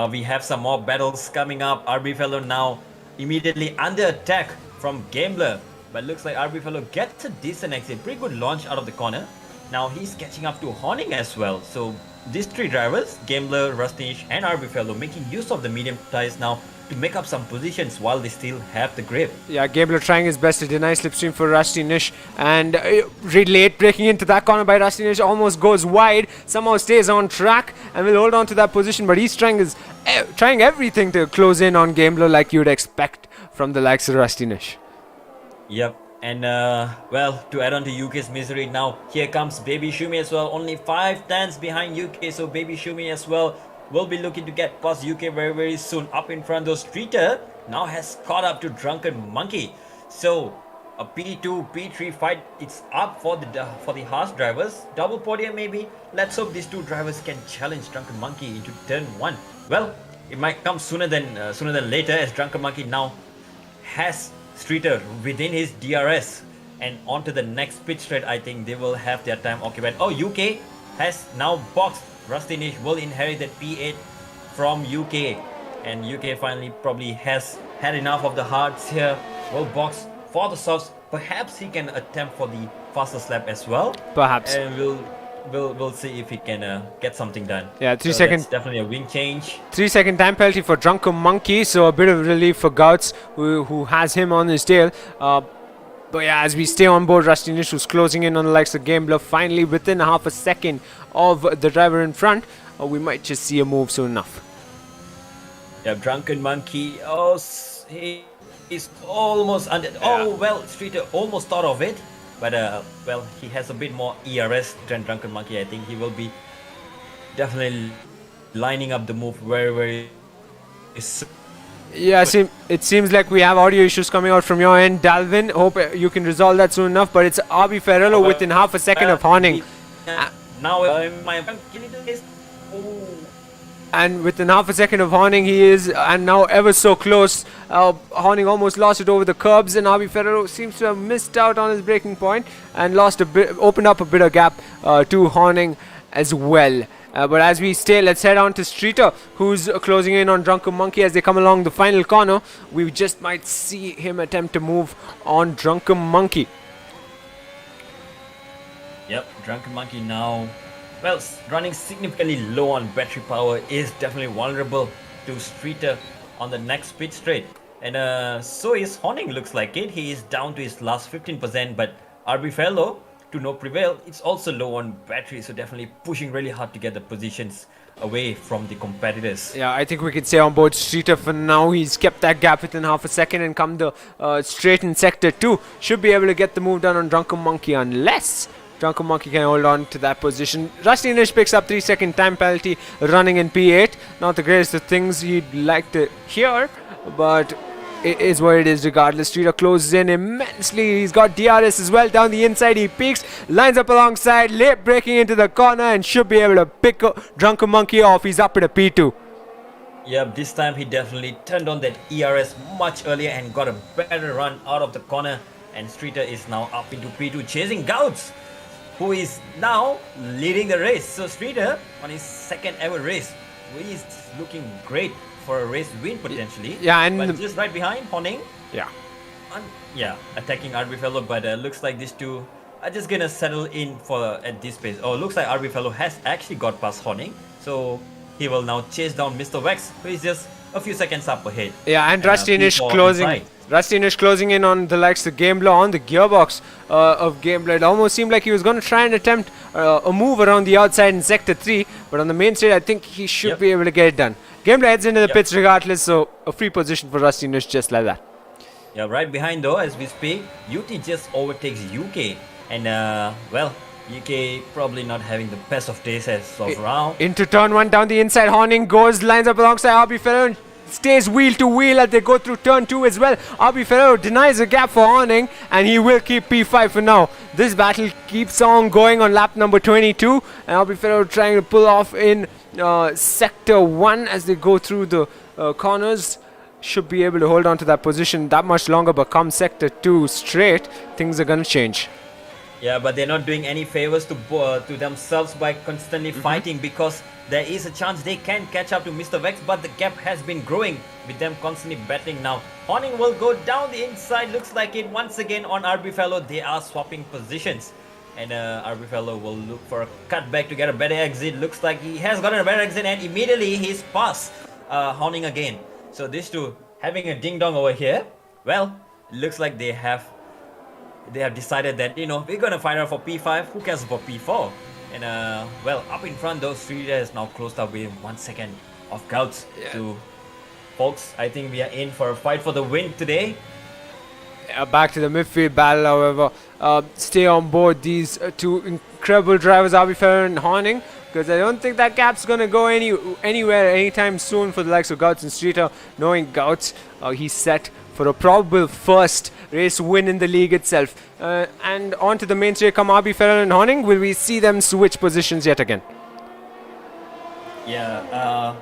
we have some more battles coming up. RB Fellow now immediately under attack from Gambler, but looks like RB Fellow gets a decent exit. Pretty good launch out of the corner. Now he's catching up to Horning as well. So these 3 drivers, Gambler, Rustish and RB Fellow, making use of the medium tires now to make up some positions while they still have the grip. Yeah, Gambler trying his best to deny slipstream for Rusty Nish, and late breaking into that corner by Rusty Nish, almost goes wide, somehow stays on track and will hold on to that position, but he's trying everything to close in on Gambler like you'd expect from the likes of Rusty Nish. Yep. And well, to add on to UK's misery now, here comes Baby Shumi as well. Only 5 tenths behind UK, so Baby Shumi as well will be looking to get past UK very, very soon. Up in front, though, Streeter now has caught up to Drunken Monkey. So a P2, P3 fight, it's up for the Haas drivers. Double podium maybe. Let's hope these 2 drivers can challenge Drunken Monkey into turn 1. Well, it might come sooner than later, as Drunken Monkey now has Streeter within his DRS, and onto the next pit straight. I think they will have their time occupied. Oh, UK has now boxed. Rusty Nish will inherit that P8 from UK, and UK finally probably has had enough of the hards here. Will box for the softs. Perhaps he can attempt for the fastest lap as well. Perhaps. And we'll see if he can get something done. Yeah, 3 seconds. Definitely a wing change. 3 second time penalty for Drunken Monkey, so a bit of relief for Gouts, who has him on his tail. But yeah, as we stay on board, Rusty Nish, who's closing in on the likes of Gambler, finally within half a second of the driver in front. We might just see a move soon enough. Yeah, Drunken Monkey. Oh, he's almost under. Yeah. Oh well, Streeter almost thought of it, but well, he has a bit more ERS than Drunken Monkey. I think he will be definitely lining up the move very, very. Yeah, it seems like we have audio issues coming out from your end, Dalvin. Hope you can resolve that soon enough. But it's RB Ferrello within half a second of Horning. Now my can you do this? Oh. And within half a second of Horning, he is, and now ever so close. Horning almost lost it over the curbs, and RB Ferrero seems to have missed out on his braking point and lost a bit, opened up a bit of gap to Horning as well. But as we stay, let's head on to Streeter, who's closing in on Drunken Monkey as they come along the final corner. We just might see him attempt to move on Drunken Monkey. Yep, Drunken Monkey now, well, running significantly low on battery power, is definitely vulnerable to Streeter on the next pit straight. And so is Horning, looks like it. He is down to his last 15%, but RB Fellow to no prevail. It's also low on battery, so definitely pushing really hard to get the positions away from the competitors. Yeah, I think we could say on board Streeter for now. He's kept that gap within half a second and come the straight in sector 2. Should be able to get the move done on Drunken Monkey unless Drunken Monkey can hold on to that position. Rusty Nish picks up 3-second time penalty running in P8. Not the greatest of things you'd like to hear, but it is what it is regardless. Streeter closes in immensely. He's got DRS as well down the inside. He peaks, lines up alongside, late breaking into the corner and should be able to pick Drunken Monkey off. He's up at a P2. Yep, this time he definitely turned on that ERS much earlier and got a better run out of the corner. And Streeter is now up into P2 chasing Gouts, who is now leading the race. So Streeter on his second ever race, he is looking great for a race win potentially. Yeah, and but just right behind Honing. Yeah. Attacking RB Fellow, but looks like these two are just gonna settle in for at this pace. Oh, looks like RB Fellow has actually got past Honing, so he will now chase down Mr. Vex, who is just a few seconds up ahead. Yeah, and Rusty Nish P4 closing. inside. Rusty Nish closing in on the likes of Gameblow on the gearbox of Gameblow. It almost seemed like he was going to try and attempt a move around the outside in Sector 3, but on the main straight, I think he should be able to get it done. Gameblow heads into the pits regardless, so a free position for Rusty Nish just like that. Yeah, right behind though, as we speak, UT just overtakes UK, and UK probably not having the best of days as of round. Into turn 1 down the inside, Horning goes, lines up alongside RB Ferrero and stays wheel to wheel as they go through turn 2 as well. RB Ferrero denies a gap for Horning and he will keep P5 for now. This battle keeps on going on lap number 22 and RB Ferrero trying to pull off in sector 1 as they go through the corners. Should be able to hold on to that position that much longer, but come sector 2 straight, things are going to change. Yeah, but they're not doing any favors to themselves by constantly fighting, because there is a chance they can catch up to Mr. Vex, but the gap has been growing with them constantly battling now. Horning will go down the inside, looks like it once again on RB Fellow. They are swapping positions, and RB Fellow will look for a cutback to get a better exit. Looks like he has gotten a better exit, and immediately he's past Horning again. So these two having a ding dong over here. Well, looks like they have decided that, you know, we're gonna fight out for P5. Who cares about P4? And up in front, those three is now closed up with 1 second of Gouts. So, folks, I think we are in for a fight for the win today. Back to the midfield battle, however. Stay on board these two incredible drivers, RB Ferrer and Horning, because I don't think that gap's going to go anywhere anytime soon for the likes of Gouts and Streeter. Knowing Gouts, he's set for a probable first race win in the league itself. And on to the main straight come RB Ferrer and Horning. Will we see them switch positions yet again? Yeah,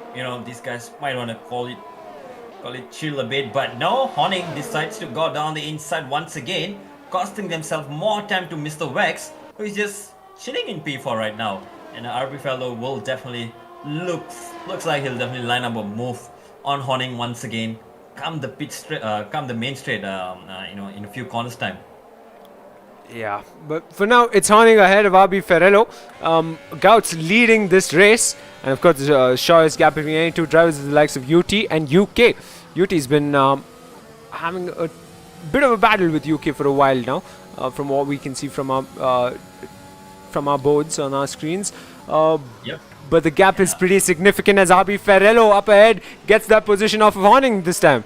these guys might want to call it chill a bit, but no, Horning decides to go down the inside once again, costing themselves more time to Mr. Vex, who is just chilling in P4 right now. And RB Fellow will definitely looks like he'll definitely line up a move on Horning once again. Come the main straight, in a few corners time. Yeah, but for now it's Horning ahead of RB Ferrello. Gouts leading this race, and of course the shortest gap between any two drivers is the likes of UT and UK. UT's been having a bit of a battle with UK for a while now, from what we can see from our boards on our screens. But the gap is pretty significant as RB Ferrello up ahead gets that position off of Horning this time.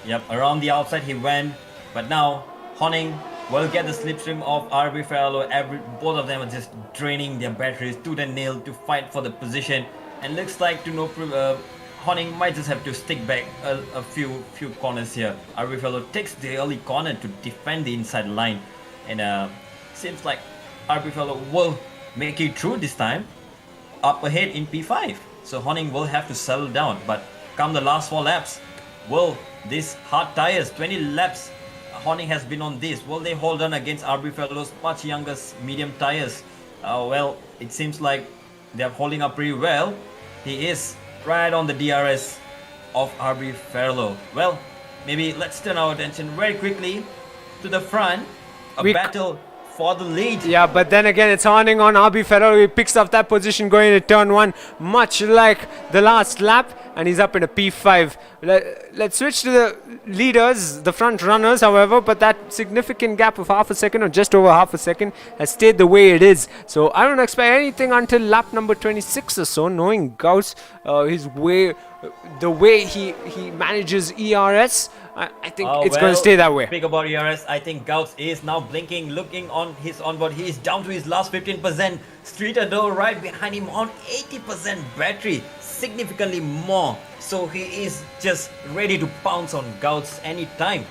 Yep, around the outside he went, but now Horning will get the slipstream of RB Ferrello. Both of them are just draining their batteries to the nail to fight for the position, and looks like Horning might just have to stick back a few corners here. RB Fellow takes the early corner to defend the inside line, and seems like RB Fellow will make it through this time, up ahead in P5. So Horning will have to settle down, but come the last 4 laps, will these hard tires, 20 laps Horning has been on this, will they hold on against RB Fellow's much younger medium tires? Well, it seems like they're holding up pretty well. He is right on the DRS of RB Ferrello. Well, maybe let's turn our attention very quickly to the front. A battle for the lead. Yeah, but then again, it's horning on RB Ferrero. He picks up that position going into turn 1, much like the last lap, and he's up in a P5. Let's switch to the leaders, the front runners, however, but that significant gap of half a second or just over half a second has stayed the way it is. So I don't expect anything until lap number 26 or so, knowing Gauss, the way he manages ERS. I think it's going to stay that way. Speak about ERS, I think Gauss is now blinking, looking on his onboard. He is down to his last 15%. Streeter though right behind him on 80% battery, significantly more. So he is just ready to pounce on Gauss anytime.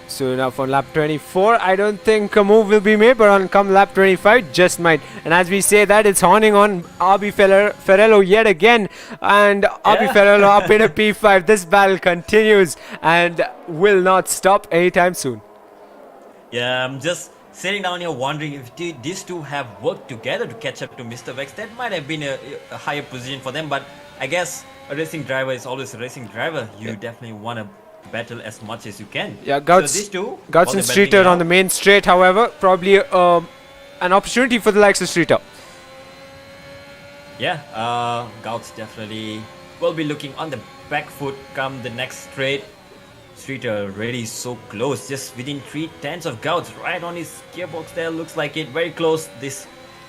So now for lap 24, I don't think a move will be made, but on come lap 25, just might. And as we say that, it's horning on RB Ferrello yet again, and RB Ferrello up in a P5. This battle continues and will not stop anytime soon. Yeah, I'm just sitting down here wondering if these two have worked together to catch up to Mr. Vex. That might have been a higher position for them, but I guess a racing driver is always a racing driver. You definitely want to battle as much as you can. Yeah, Gauss, so these two, Gauss and Streeter on the main straight, however, probably an opportunity for the likes of Streeter. Yeah, Gauss definitely will be looking on the back foot come the next straight. Streeter already so close, just within 3/10 of Gauss, right on his gearbox there, looks like it, very close. This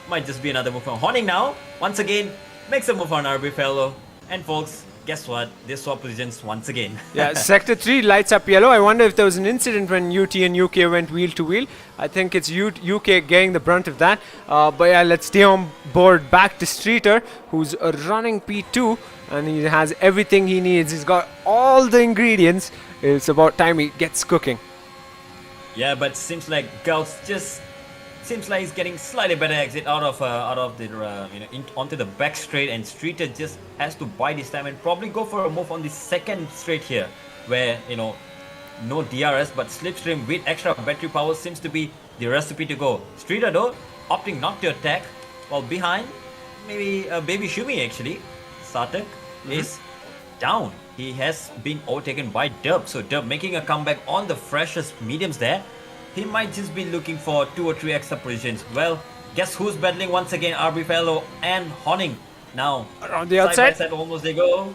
might just be another move from Horning now. Once again, makes a move on RB Fellow. And folks, guess what? They swap positions once again. Yeah, Sector 3 lights up yellow. I wonder if there was an incident when UT and UK went wheel to wheel. I think it's UK getting the brunt of that. But yeah, let's stay on board back to Streeter, who's running P2, and he has everything he needs. He's got all the ingredients. It's about time he gets cooking. Yeah, but seems like Gauss just seems like he's getting slightly better exit out of the onto the back straight, and Streeter just has to bide his time and probably go for a move on the second straight here, where no DRS but slipstream with extra battery power seems to be the recipe to go. Streeter though opting not to attack, while behind maybe Baby Shumi actually. Sartak is down. He has been overtaken by Dub, so Dub making a comeback on the freshest mediums there. He might just be looking for 2 or 3 extra positions. Well, guess who's battling once again? RB Fellow and Horning. Now, around the outside. Side by side, almost they go.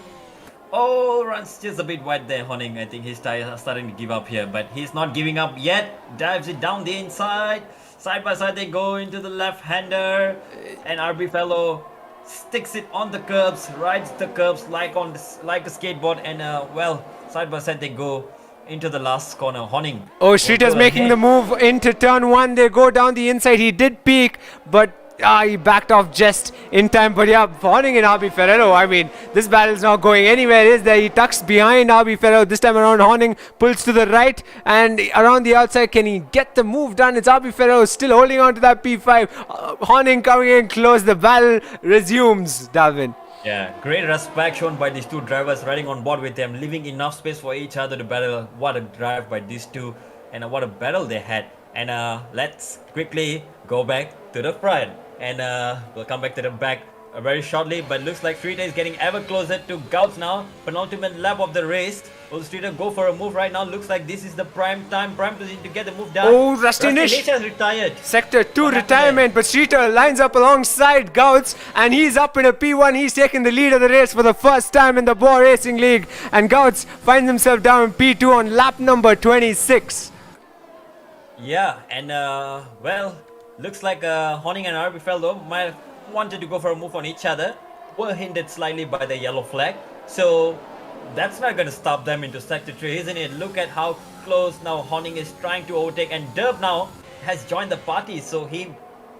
Oh, runs just a bit wide there, Horning. I think his tires are starting to give up here, but he's not giving up yet. Dives it down the inside. Side by side they go into the left-hander, and RB Fellow sticks it on the curbs, rides the curbs like a skateboard, and well, side by side they go into the last corner. Horning. Oh, Streeter's making the move into turn 1. They go down the inside. He did peak, but he backed off just in time. But yeah, Horning and RB Ferrero, I mean, this battle's not going anywhere, is there? He tucks behind RB Ferrero. This time around, Horning pulls to the right, and around the outside, can he get the move done? It's RB Ferrero still holding on to that P5. Horning coming in close. The battle resumes, Dalvin. Yeah, great respect shown by these two drivers riding on board with them, leaving enough space for each other to battle. What a drive by these two, and what a battle they had. And let's quickly go back to the front, and we'll come back to the back very shortly. But looks like Streeter is getting ever closer to Gauss now. Penultimate lap of the race. Will Streeter go for a move right now? Looks like this is the prime position to get the move done. Oh, Rusty Nish has retired. Sector 2 retirement, but Streeter lines up alongside Gauss, and he's up in a P1. He's taking the lead of the race for the first time in the Bwoah Racing League, and Gauss finds himself down in P2 on lap number 26. Yeah, and well, looks like Horning and RB Fellow might have wanted to go for a move on each other, were hindered slightly by the yellow flag, so that's not going to stop them into Sector 3, isn't it? Look at how close now Horning is trying to overtake, and Dub now has joined the party, so he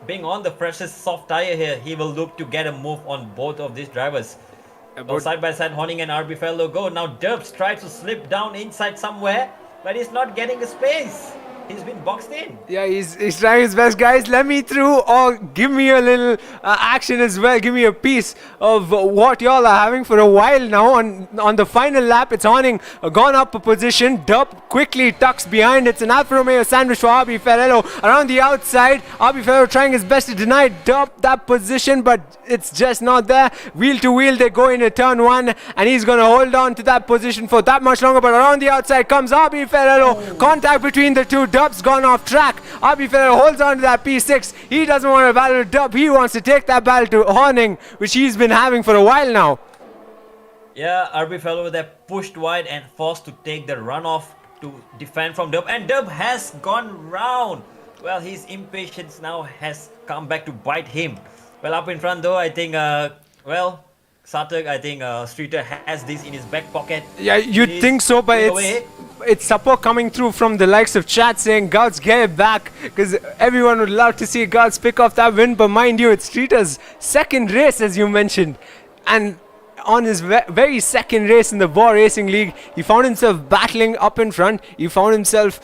being on the freshest soft tire here, he will look to get a move on both of these drivers. Well, side by side, Horning and RB Fellow go. Now Dubs tries to slip down inside somewhere, but he's not getting a space. He's been boxed in. Yeah, he's trying his best, guys. Let me through, or give me a little action as well. Give me a piece of what y'all are having for a while now. On the final lap, it's Horning gone up a position. Dub quickly tucks behind. It's an Alfa Romeo sandwich for RB Ferrero. Around the outside, RB Ferrero trying his best to deny Dub that position, but it's just not there. Wheel to wheel, they go into turn 1, and he's going to hold on to that position for that much longer. But around the outside comes RB Ferrero. Contact between the two. Dub's gone off track. RB Feller holds on to that P6. He doesn't want to battle with Dub. He wants to take that battle to Horning, which he's been having for a while now. Yeah, RB Fellow there pushed wide and forced to take the runoff to defend from Dub, and Dub has gone round. Well, his impatience now has come back to bite him. Well, up in front though, I think, Sarthak, I think Streeter has this in his back pocket. Yeah, you'd think so, but it's support coming through from the likes of chat saying, Gouts, get it back, because everyone would love to see Gouts pick off that win, but mind you, it's Streeter's second race, as you mentioned, and on his very second race in the Bwoah Racing League, he found himself battling up in front. He found himself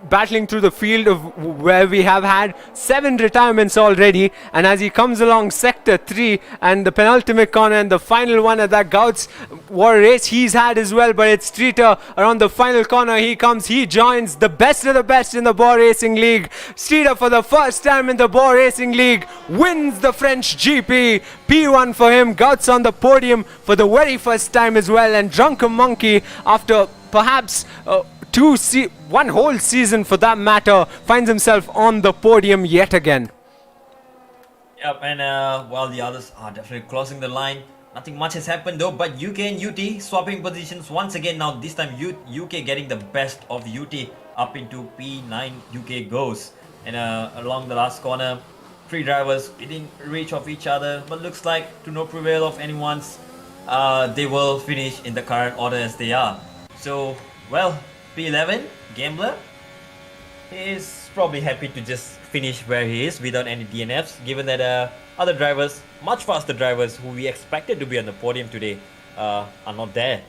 battling through the field of where we have had 7 retirements already, and as he comes along sector 3 and the penultimate corner and the final one at that Gouts war race he's had as well, but it's Streeter around the final corner. He comes, he joins the best of the best in the Bwoah Racing League. Streeter, for the first time in the Bwoah Racing League, wins the French GP. P1 for him. Gouts on the podium for the very first time as well, and Drunken Monkey, after perhaps one whole season for that matter, finds himself on the podium yet again. Yep, and while the others are definitely crossing the line, nothing much has happened though, but UK and UT swapping positions once again. Now this time UK getting the best of the UT up into P9. UK goes, and along the last corner, 3 drivers within reach of each other, but looks like to no prevail of anyone's, they will finish in the current order as they are. So, well, P11, Gambler, he is probably happy to just finish where he is without any DNFs, given that other drivers, much faster drivers who we expected to be on the podium today, are not there.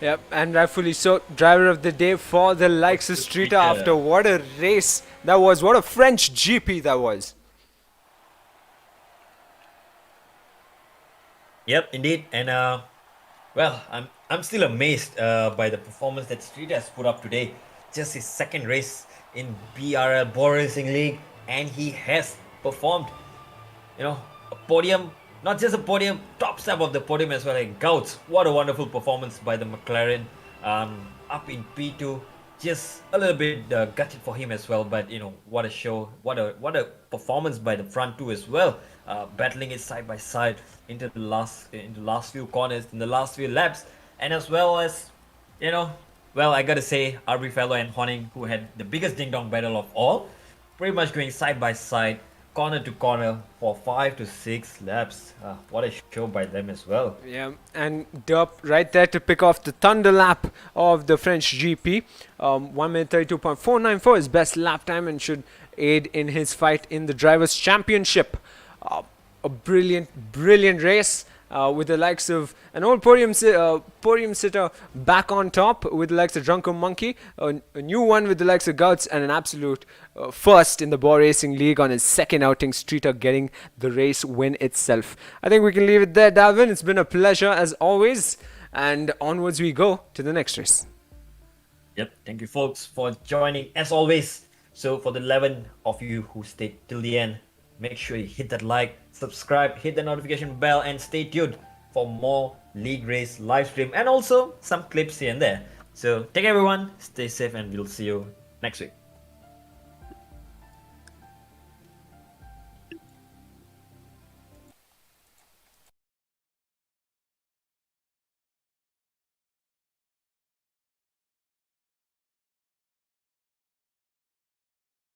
Yep, and rightfully so. Driver of the day for the likes of Streeter after what a race that was, what a French GP that was. Yep, indeed, and well, I'm still amazed by the performance that Streeter has put up today. Just his second race in BRL Bwoah Racing League, and he has performed. You know, a podium, not just a podium, top step of the podium as well. Like Gouts, what a wonderful performance by the McLaren. Up in P2, just a little bit gutted for him as well. But you know, what a show, what a performance by the front two as well. Battling it side by side into the last few corners, in the last few laps, and as well as, you know, well, I gotta say, RB Fellow and Horning, who had the biggest ding-dong battle of all, pretty much going side by side, corner to corner for 5 to 6 laps. What a show by them as well. Yeah, and Derp right there to pick off the thunder lap of the French GP. 1 minute 32.494 is best lap time and should aid in his fight in the Drivers' Championship. A brilliant race with the likes of an old podium sitter back on top with the likes of Drunken Monkey, a new one with the likes of Gouts, and an absolute first in the Bwoah Racing League on his second outing, Streeter getting the race win itself. I think we can leave it there, Dalvin. It's been a pleasure as always, and onwards we go to the next race. Yep, thank you folks for joining as always. So for the 11 of you who stayed till the end, make sure you hit that like, subscribe, hit the notification bell, and stay tuned for more league race live stream and also some clips here and there. So take care everyone, stay safe, and we'll see you next week.